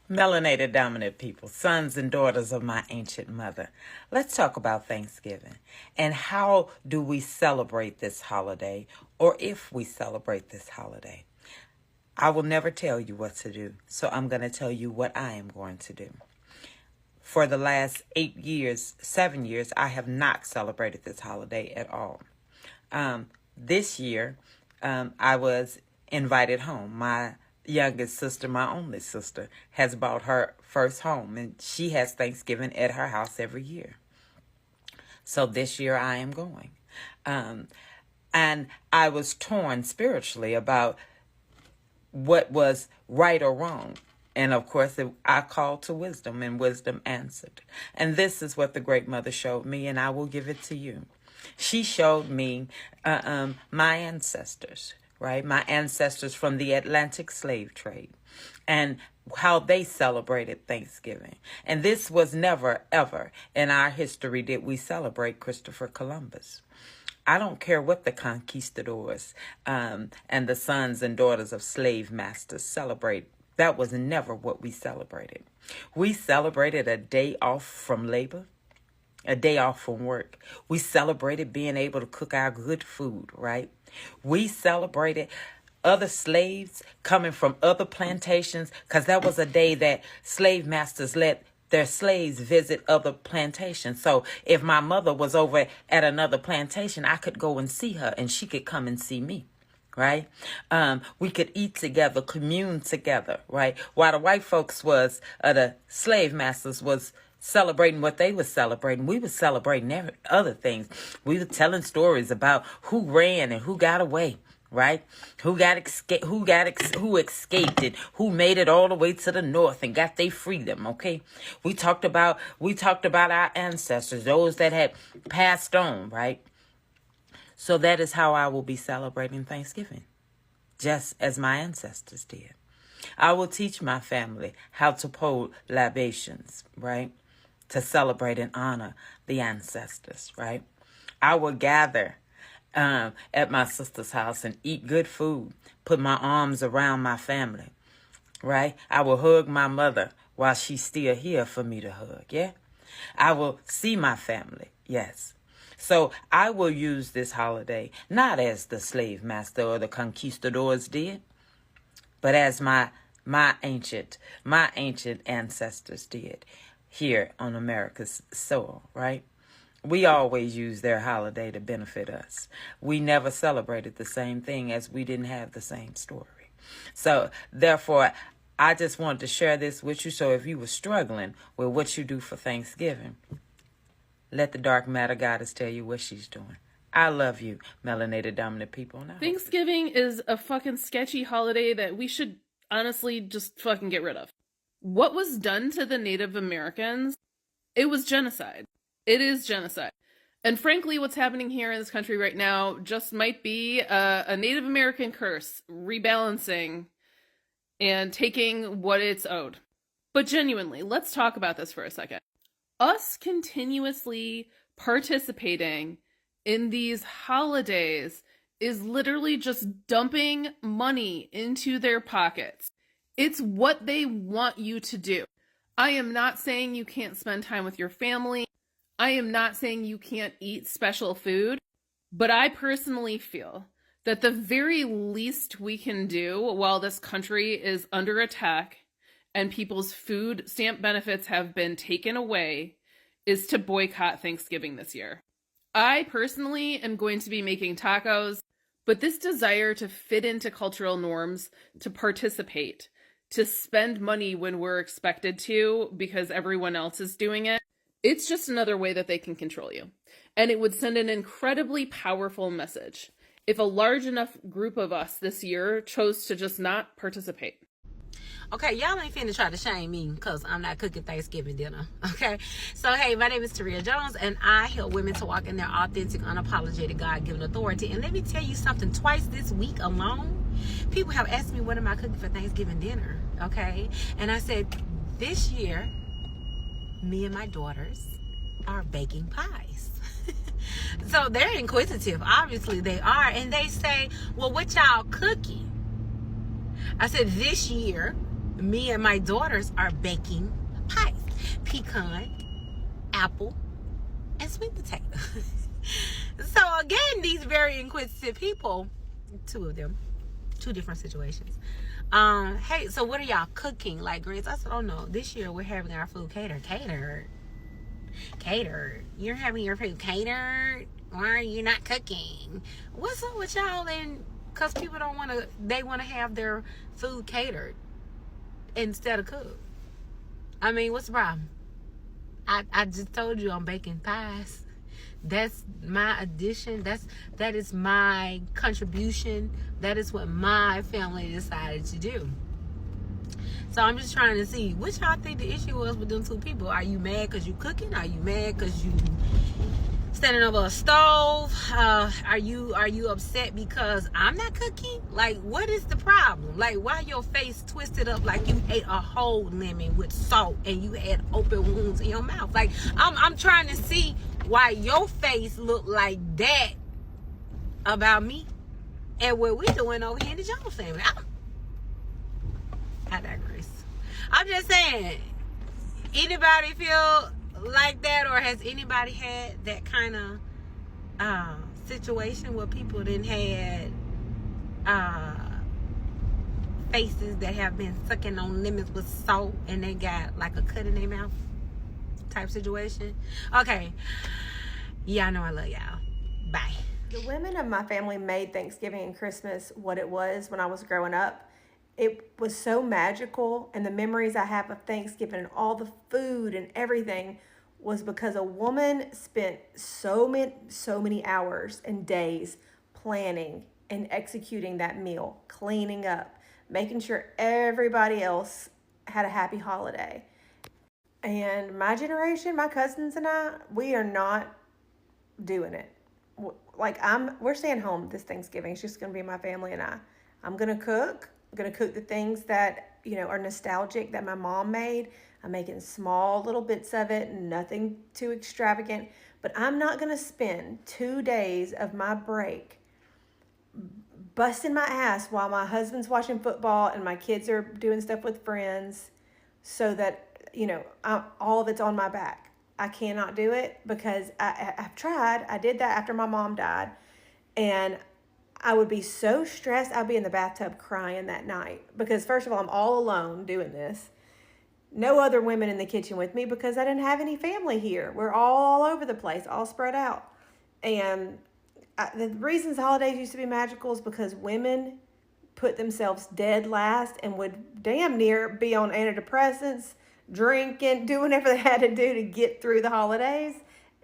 S20: Melanated dominant people, sons and daughters of my ancient mother. Let's talk about Thanksgiving and how do we celebrate this holiday, or if we celebrate this holiday. I will never tell you what to do, so I'm going to tell you what I am going to do. For the last 7 years, I have not celebrated this holiday at all. This year, I was invited home. My youngest sister, my only sister, has bought her first home, and she has Thanksgiving at her house every year. So this year I am going. And I was torn spiritually about what was right or wrong. And of course, I called to wisdom, and wisdom answered. And this is what the Great Mother showed me, and I will give it to you. She showed me my ancestors, right? My ancestors from the Atlantic slave trade and how they celebrated Thanksgiving. And this was never, ever in our history did we celebrate Christopher Columbus. I don't care what the conquistadors and the sons and daughters of slave masters celebrate. That was never what we celebrated. We celebrated a day off from labor, a day off from work. We celebrated being able to cook our good food, right? We celebrated other slaves coming from other plantations, because that was a day that slave masters let their slaves visit other plantations. So if my mother was over at another plantation, I could go and see her and she could come and see me, right? We could eat together, commune together, right? While the white folks was, the slave masters was celebrating what they were celebrating, we were celebrating other things. We were telling stories about who ran and who got away, right? Who escaped it, who made it all the way to the north and got their freedom, okay? We talked about our ancestors, those that had passed on, right? So that is how I will be celebrating Thanksgiving, just as my ancestors did. I will teach my family how to pour libations, right? To celebrate and honor the ancestors, right? I will gather at my sister's house and eat good food, put my arms around my family, right? I will hug my mother while she's still here for me to hug, yeah? I will see my family, yes. So I will use this holiday not as the slave master or the conquistadors did, but as my ancient ancestors did here on America's soil, right? We always use their holiday to benefit us. We never celebrated the same thing as we didn't have the same story. So therefore, I just wanted to share this with you. So if you were struggling with what you do for Thanksgiving, let the dark matter goddess tell you what she's doing. I love you, melanated dominant people. Now,
S21: Thanksgiving is a fucking sketchy holiday that we should honestly just fucking get rid of. What was done to the Native Americans, it was genocide. It is genocide. And frankly, what's happening here in this country right now just might be a Native American curse, rebalancing and taking what it's owed. But genuinely, let's talk about this for a second. Us continuously participating in these holidays is literally just dumping money into their pockets. It's what they want you to do. I am not saying you can't spend time with your family. I am not saying you can't eat special food, but I personally feel that the very least we can do while this country is under attack and people's food stamp benefits have been taken away is to boycott Thanksgiving this year. I personally am going to be making tacos, but this desire to fit into cultural norms, to participate, to spend money when we're expected to because everyone else is doing it, it's just another way that they can control you. And it would send an incredibly powerful message if a large enough group of us this year chose to just not participate.
S22: Okay, y'all ain't finna try to shame me because I'm not cooking Thanksgiving dinner, okay? So, hey, my name is Taria Jones, and I help women to walk in their authentic, unapologetic, God-given authority. And let me tell you something, twice this week alone, people have asked me, what am I cooking for Thanksgiving dinner, okay? And I said, this year, me and my daughters are baking pies. So they're inquisitive, obviously they are, and they say, well, what y'all cooking? I said, this year, me and my daughters are baking pies. Pecan, apple, and sweet potato. So again, these very inquisitive people, two of them, two different situations. Hey, so what are y'all cooking? Like, Grace, I said, oh no, this year we're having our food catered. You're having your food catered? Why are you not cooking? What's up with y'all? And because people don't want to, they want to have their food catered instead of cooked. I mean, what's the problem? I just told you I'm baking pies. That's my addition. That is my contribution. That is what my family decided to do. So I'm just trying to see, which y'all think the issue was with them two people? Are you mad because you cooking? Are you mad because you standing over a stove? Are you upset because I'm not cooking? Like, what is the problem? Like, why your face twisted up like you ate a whole lemon with salt and you had open wounds in your mouth? Like, I'm trying to see why your face looked like that about me and what we doing over here in the Jones family. I digress. I'm just saying, anybody feel like that, or has anybody had that kind of situation where people didn't had faces that have been sucking on lemons with salt and they got like a cut in their mouth type situation? Okay, y'all know I love y'all. Bye.
S16: The women of my family made Thanksgiving and Christmas what it was when I was growing up. It was so magical, and the memories I have of Thanksgiving and all the food and everything was because a woman spent so many hours and days planning and executing that meal, cleaning up, making sure everybody else had a happy holiday. And my generation, my cousins and I, we are not doing it. Like we're staying home this Thanksgiving. It's just gonna be my family and I. I'm gonna cook. I'm gonna cook the things that are nostalgic that my mom made. I'm making small little bits of it, nothing too extravagant. But I'm not gonna spend 2 days of my break busting my ass while my husband's watching football and my kids are doing stuff with friends, so that all of it's on my back. I cannot do it because I've tried. I did that after my mom died, and I would be so stressed. I'd be in the bathtub crying that night because, first of all, I'm all alone doing this. No other women in the kitchen with me because I didn't have any family here. We're all over the place, all spread out. And the reasons holidays used to be magical is because women put themselves dead last and would damn near be on antidepressants, drinking, doing whatever they had to do to get through the holidays.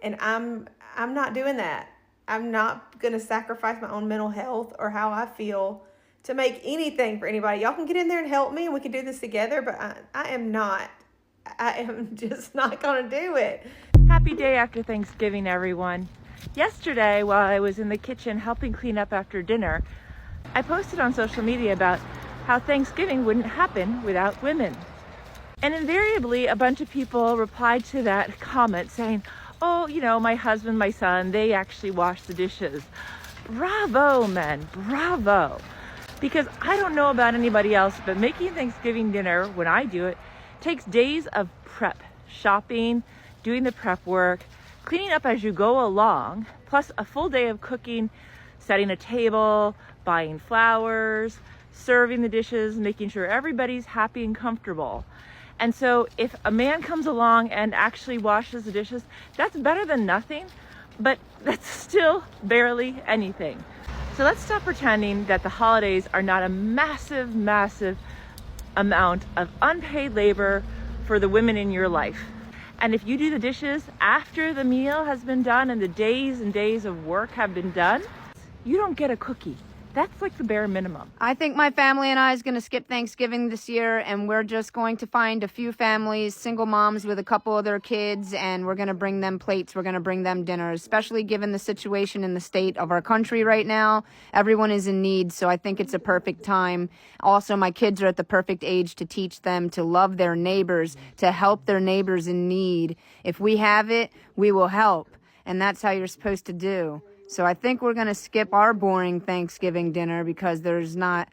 S16: And I'm not doing that. I'm not going to sacrifice my own mental health or how I feel to make anything for anybody. Y'all can get in there and help me and we can do this together, but I am just not going to do it.
S2: Happy day after Thanksgiving, everyone. Yesterday, while I was in the kitchen helping clean up after dinner, I posted on social media about how Thanksgiving wouldn't happen without women. And invariably, a bunch of people replied to that comment saying, oh, my husband, my son, they actually wash the dishes. Bravo, men, bravo. Because I don't know about anybody else, but making Thanksgiving dinner, when I do it, takes days of prep, shopping, doing the prep work, cleaning up as you go along, plus a full day of cooking, setting a table, buying flowers, serving the dishes, making sure everybody's happy and comfortable. And so if a man comes along and actually washes the dishes, that's better than nothing, but that's still barely anything. So let's stop pretending that the holidays are not a massive, massive amount of unpaid labor for the women in your life. And if you do the dishes after the meal has been done and the days and days of work have been done, you don't get a cookie. That's like the bare minimum.
S3: I think my family and I is going to skip Thanksgiving this year, and we're just going to find a few families, single moms with a couple of their kids, and we're going to bring them plates. We're going to bring them dinners, especially given the situation in the state of our country right now. Everyone is in need, so I think it's a perfect time. Also, my kids are at the perfect age to teach them to love their neighbors, to help their neighbors in need. If we have it, we will help, and that's how you're supposed to do. So I think we're going to skip our boring Thanksgiving dinner because my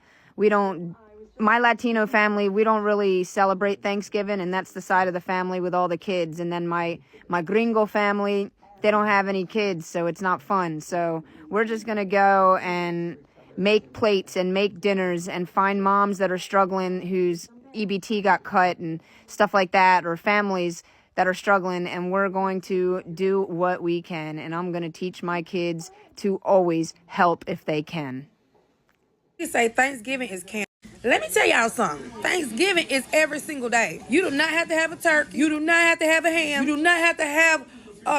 S3: Latino family, we don't really celebrate Thanksgiving, and that's the side of the family with all the kids. And then my gringo family, they don't have any kids, so it's not fun. So we're just going to go and make plates and make dinners and find moms that are struggling whose EBT got cut and stuff like that, or families that are struggling, and we're going to do what we can, and I'm going to teach my kids to always help if they can.
S23: You say Thanksgiving is camp. Let me tell y'all something. Thanksgiving is every single day. You do not have to have a turkey. You do not have to have a ham. You do not have to have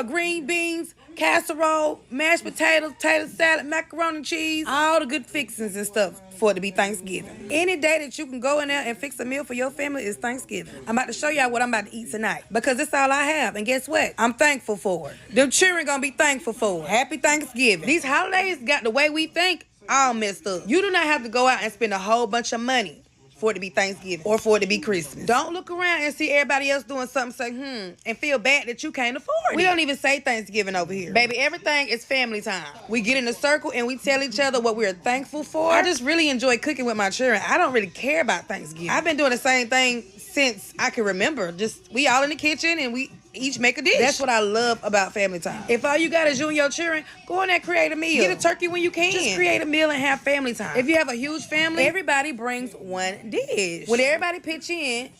S23: green beans, casserole, mashed potatoes, tater salad, macaroni and cheese, all the good fixings and stuff for it to be Thanksgiving. Any day that you can go in there and fix a meal for your family is Thanksgiving. I'm about to show y'all what I'm about to eat tonight because that's all I have. And guess what? I'm thankful for it. Them children gonna be thankful for it. Happy Thanksgiving. These holidays got the way we think all messed up. You do not have to go out and spend a whole bunch of money for it to be Thanksgiving or for it to be Christmas. Don't look around and see everybody else doing something, say, and feel bad that you can't afford it. We don't even say Thanksgiving over here. Baby, everything is family time. We get in a circle and we tell each other what we're thankful for. I just really enjoy cooking with my children. I don't really care about Thanksgiving. I've been doing the same thing since I can remember. Just, we all in the kitchen and we each make a dish. That's what I love about family time. If all you got is you and your children, go in there and create a meal. Get a turkey when you can. Just create a meal and have family time. If you have a huge family, everybody brings one dish. When everybody pitch in,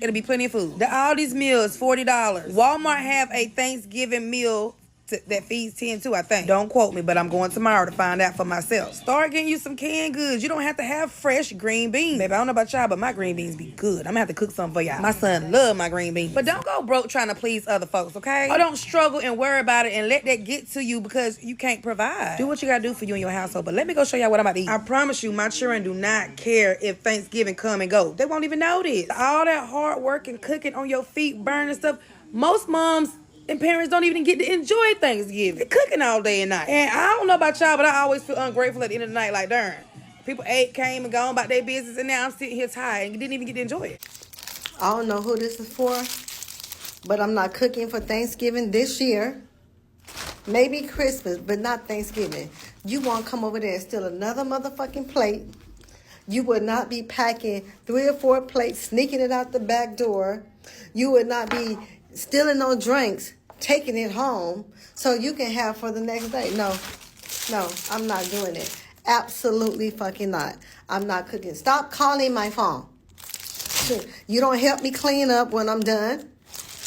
S23: it'll be plenty of food. The Aldi's meal is $40. Walmart have a Thanksgiving meal that feeds 10 too, I think. Don't quote me, but I'm going tomorrow to find out for myself. Start getting you some canned goods. You don't have to have fresh green beans. Baby, I don't know about y'all, but my green beans be good. I'm gonna have to cook something for y'all. My son love my green beans. But don't go broke trying to please other folks, okay? Or don't struggle and worry about it and let that get to you because you can't provide. Do what you gotta do for you and your household. But let me go show y'all what I'm about to eat. I promise you, my children do not care if Thanksgiving come and go. They won't even notice. All that hard work and cooking on your feet, burning stuff. Most moms and parents don't even get to enjoy Thanksgiving. They're cooking all day and night. And I don't know about y'all, but I always feel ungrateful at the end of the night. Like, darn, people ate, came, and gone about their business, and now I'm sitting here tired and didn't even get to enjoy it.
S1: I don't know who this is for, but I'm not cooking for Thanksgiving this year. Maybe Christmas, but not Thanksgiving. You won't come over there and steal another motherfucking plate. You would not be packing 3 or 4 plates, sneaking it out the back door. You would not be stealing no drinks, taking it home so you can have for the next day. No, I'm not doing it. Absolutely fucking not. I'm not cooking. Stop calling my phone. You don't help me clean up when I'm done.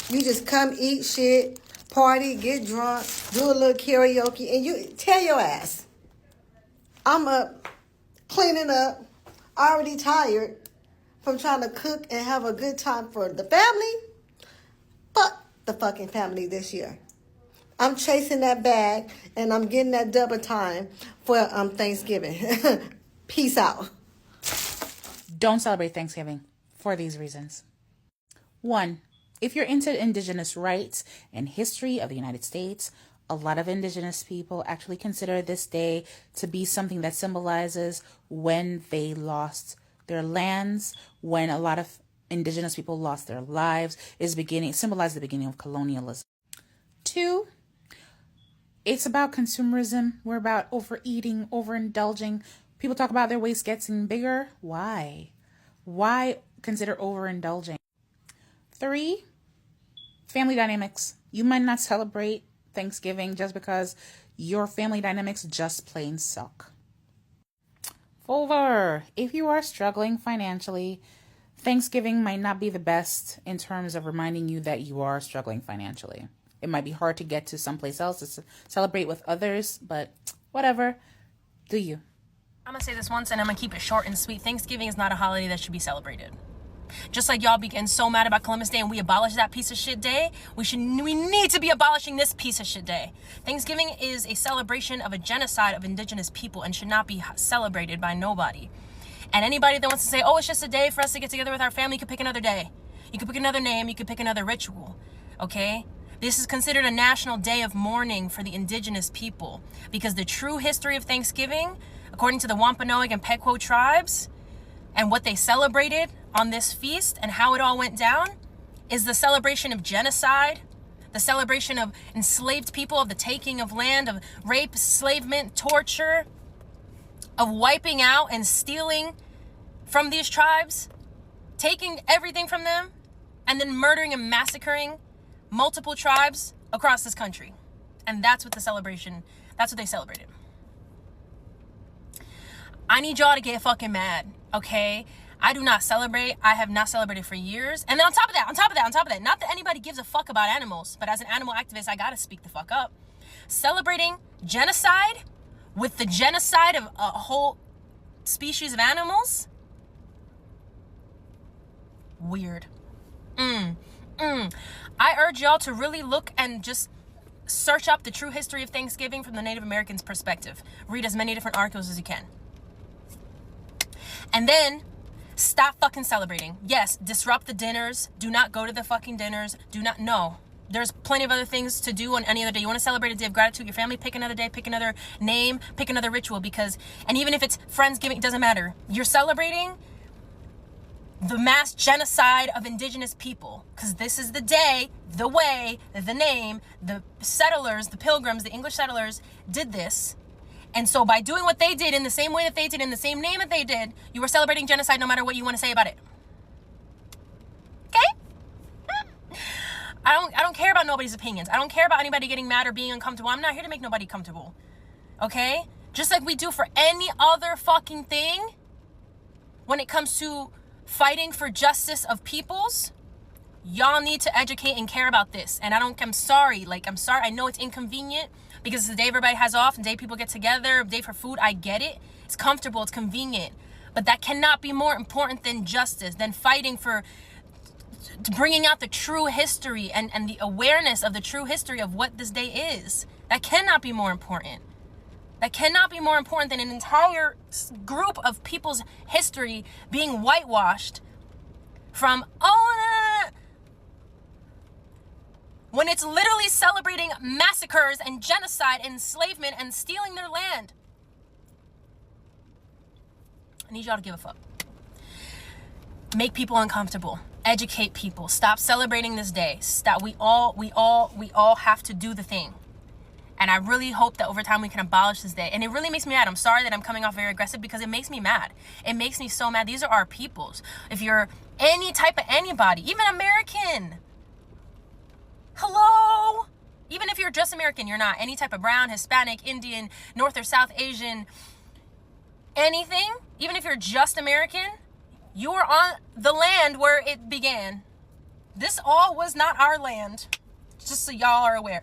S1: You just come eat shit, party, get drunk, do a little karaoke, and you tell your ass. I'm up, cleaning up, already tired from trying to cook and have a good time for the family. Fuck the fucking family this year. I'm chasing that bag and I'm getting that double time for Thanksgiving. Peace out.
S6: Don't celebrate Thanksgiving for these reasons. 1, if you're into indigenous rights and history of the United States, a lot of indigenous people actually consider this day to be something that symbolizes when they lost their lands, when a lot of indigenous people lost their lives, symbolizes the beginning of colonialism. 2, it's about consumerism. We're about overeating, overindulging. People talk about their waist getting bigger. Why? Why consider overindulging? 3, family dynamics. You might not celebrate Thanksgiving just because your family dynamics just plain suck. 4, if you are struggling financially, Thanksgiving might not be the best in terms of reminding you that you are struggling financially. It might be hard to get to someplace else to celebrate with others, but whatever. Do you?
S4: I'm gonna say this once and I'm gonna keep it short and sweet. Thanksgiving is not a holiday that should be celebrated. Just like y'all be getting so mad about Columbus Day and we abolish that piece of shit day, we need to be abolishing this piece of shit day. Thanksgiving is a celebration of a genocide of indigenous people and should not be celebrated by nobody. And anybody that wants to say, oh, it's just a day for us to get together with our family, you could pick another day. You could pick another name, you could pick another ritual, okay? This is considered a national day of mourning for the indigenous people because the true history of Thanksgiving, according to the Wampanoag and Pequot tribes, and what they celebrated on this feast and how it all went down, is the celebration of genocide, the celebration of enslaved people, of the taking of land, of rape, enslavement, torture, of wiping out and stealing from these tribes, taking everything from them, and then murdering and massacring multiple tribes across this country. And that's what they celebrated. I need y'all to get fucking mad, okay? I do not celebrate. I have not celebrated for years. And then on top of that, not that anybody gives a fuck about animals, but as an animal activist, I gotta speak the fuck up. Celebrating genocide with the genocide of a whole species of animals? Weird. I urge y'all to really look and just search up the true history of Thanksgiving from the Native Americans' perspective. Read as many different articles as you can. And then stop fucking celebrating. Yes, disrupt the dinners. Do not go to the fucking dinners. No. There's plenty of other things to do on any other day. You want to celebrate a day of gratitude, your family, pick another day, pick another name, pick another ritual, and even if it's Friendsgiving, it doesn't matter. You're celebrating the mass genocide of indigenous people, because this is the day, the way, the name, the settlers, the pilgrims, the English settlers did this. And so by doing what they did in the same way that they did, in the same name that they did, you were celebrating genocide no matter what you want to say about it. Okay? I don't care about nobody's opinions. I don't care about anybody getting mad or being uncomfortable. I'm not here to make nobody comfortable. Okay? Just like we do for any other fucking thing when it comes to fighting for justice of peoples, Y'all need to educate and care about this. And I'm sorry. I know it's inconvenient because it's the day everybody has off and day people get together, day for food. I get it. It's comfortable, it's convenient. But that cannot be more important than justice, than fighting for bringing out the true history and the awareness of the true history of what this day is. That cannot be more important. That cannot be more important than an entire group of people's history being whitewashed from, when it's literally celebrating massacres and genocide and enslavement and stealing their land. I need y'all to give a fuck. Make people uncomfortable. Educate people. Stop celebrating this day. Stop. We all have to do the thing. And I really hope that over time we can abolish this day. And it really makes me mad. I'm sorry that I'm coming off very aggressive because it makes me mad. It makes me so mad. These are our peoples. If you're any type of anybody, even American. Hello? Even if you're just American, you're not any type of brown, Hispanic, Indian, North or South Asian, anything. Even if you're just American, you are on the land where it began. This all was not our land. Just so y'all are aware.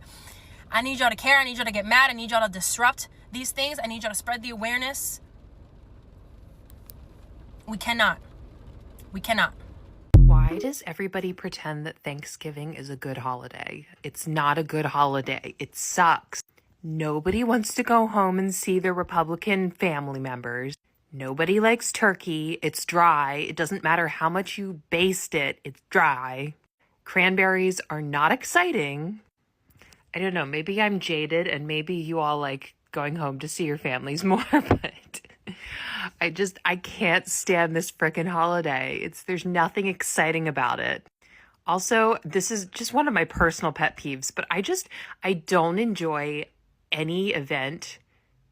S4: I need y'all to care. I need y'all to get mad. I need y'all to disrupt these things. I need y'all to spread the awareness. We cannot. We cannot.
S5: Why does everybody pretend that Thanksgiving is a good holiday? It's not a good holiday. It sucks. Nobody wants to go home and see their Republican family members. Nobody likes turkey. It's dry. It doesn't matter how much you baste it. It's dry. Cranberries are not exciting. I don't know. Maybe I'm jaded and maybe you all like going home to see your families more, but I can't stand this frickin' holiday. There's nothing exciting about it. Also, this is just one of my personal pet peeves, but I don't enjoy any event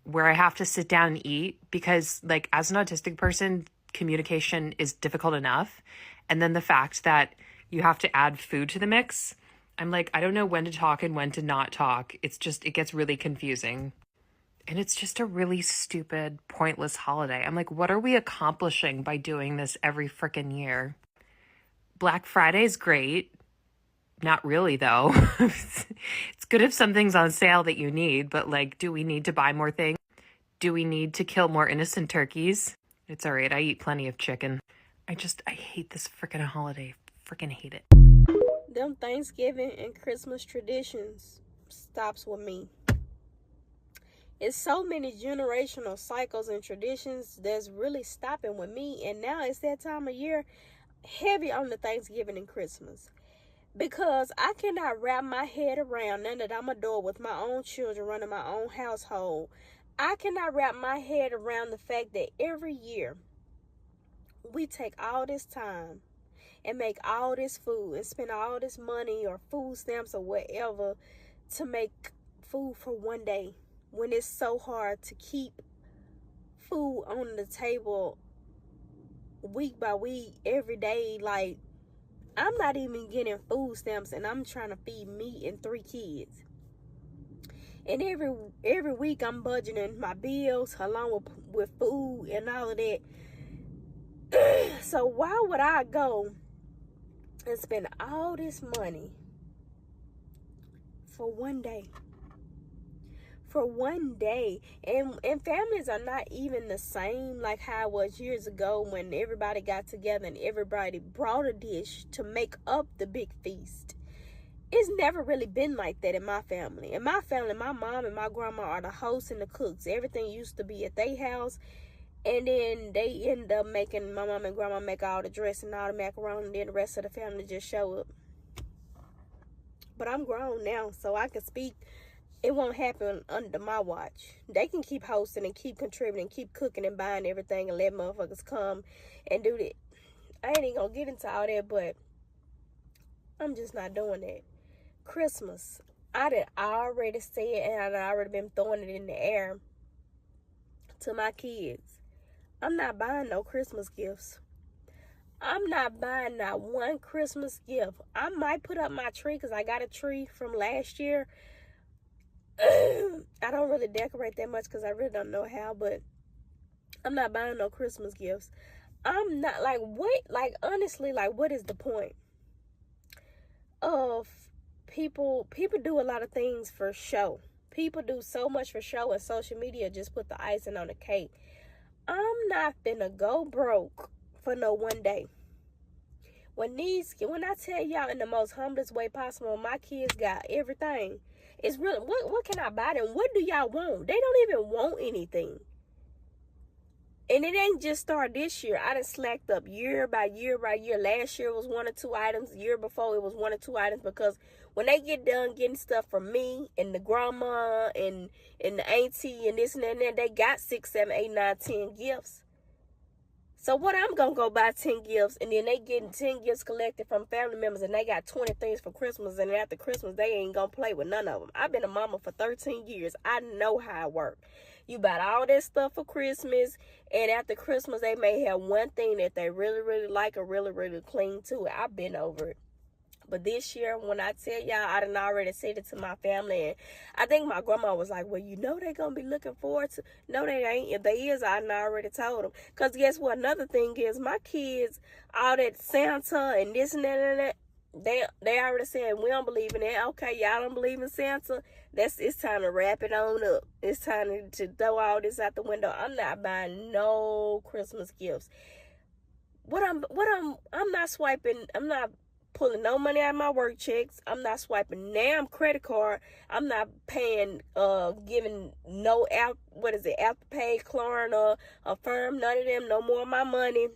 S5: where I have to sit down and eat because, like, as an autistic person, communication is difficult enough. And then the fact that you have to add food to the mix, I'm like, I don't know when to talk and when to not talk. It gets really confusing. And it's just a really stupid, pointless holiday. I'm like, what are we accomplishing by doing this every frickin' year? Black Friday's great. Not really, though. It's good if something's on sale that you need, but like, do we need to buy more things? Do we need to kill more innocent turkeys? It's all right. I eat plenty of chicken. I hate this frickin' holiday. Frickin' hate it.
S7: Them Thanksgiving and Christmas traditions stops with me. It's so many generational cycles and traditions that's really stopping with me. And now it's that time of year heavy on the Thanksgiving and Christmas. Because I cannot wrap my head around now that I'm adult with my own children running my own household. I cannot wrap my head around the fact that every year we take all this time and make all this food and spend all this money or food stamps or whatever to make food for one day when it's so hard to keep food on the table week by week, every day. Like, I'm not even getting food stamps and I'm trying to feed me and 3 kids. And every week I'm budgeting my bills along with food and all of that. So why would I go and spend all this money for one day? For one day. And families are not even the same like how it was years ago when everybody got together and everybody brought a dish to make up the big feast. It's never really been like that in my family. In my family, my mom and my grandma are the hosts and the cooks. Everything used to be at their house. And then they end up making, my mom and grandma make all the dressing, all the macaroni, and then the rest of the family just show up. But I'm grown now, so I can speak. It won't happen under my watch. They can keep hosting and keep contributing, keep cooking and buying everything and let motherfuckers come and do that. I ain't even gonna get into all that, but I'm just not doing that. Christmas, I done already said and I already been throwing it in the air to my kids. I'm not buying no Christmas gifts. I'm not buying not one Christmas gift. I might put up my tree because I got a tree from last year. I don't really decorate that much because I really don't know how, but I'm not buying no Christmas gifts. I'm not, like, what, like, honestly, like, what is the point? of people do a lot of things for show. People do so much for show, and social media just put the icing on the cake. I'm not finna go broke for no one day. When I tell y'all in the most humblest way possible, my kids got everything. It's really, what can I buy them? What do y'all want? They don't even want anything. And it ain't just started this year. I done slacked up year by year by year. Last year was 1 or 2 items. The year before it was 1 or 2 items, because when they get done getting stuff from me and the grandma and the auntie and this and that and that, they got 6, 7, 8, 9, 10 gifts. So what, I'm going to go buy 10 gifts, and then they getting 10 gifts collected from family members, and they got 20 things for Christmas, and after Christmas, they ain't going to play with none of them. I've been a mama for 13 years. I know how it works. You buy all that stuff for Christmas, and after Christmas, they may have one thing that they really, really like or really, really cling to. I've been over it. But this year, when I tell y'all, I done already said it to my family, and I think my grandma was like, well, you know they're going to be looking forward to. No, they ain't. If they is, I done already told them. Because guess what? Another thing is, my kids, all that Santa and this and that and that, they already said, we don't believe in that. Okay, y'all don't believe in Santa? It's time to wrap it on up. It's time to throw all this out the window. I'm not buying no Christmas gifts. I'm not swiping. I'm not pulling no money out of my work checks. I'm not swiping damn credit card. I'm not paying, giving no Afterpay, Klarna, Affirm, none of them, no more of my money.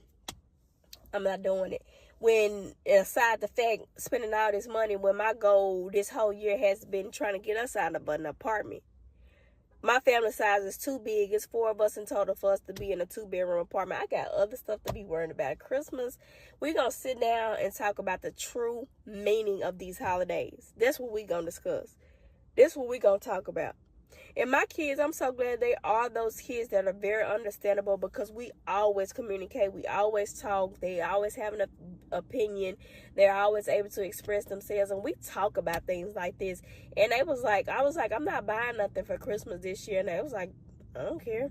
S7: I'm not doing it. When, aside the fact, spending all this money, when my goal this whole year has been trying to get us out of an apartment. My family size is too big. It's 4 of us in total for us to be in a 2-bedroom apartment. I got other stuff to be worrying about. Christmas, we're going to sit down and talk about the true meaning of these holidays. That's what we're going to discuss. That's what we're going to talk about. And my kids, I'm so glad they are those kids that are very understandable, because we always communicate. We always talk. They always have an opinion. They're always able to express themselves. And we talk about things like this. And I was like, I'm not buying nothing for Christmas this year. And they was like, I don't care.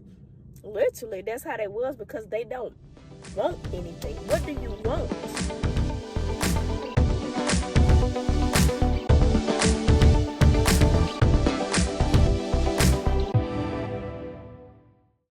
S7: Literally, that's how they was, because they don't want anything. What do you want?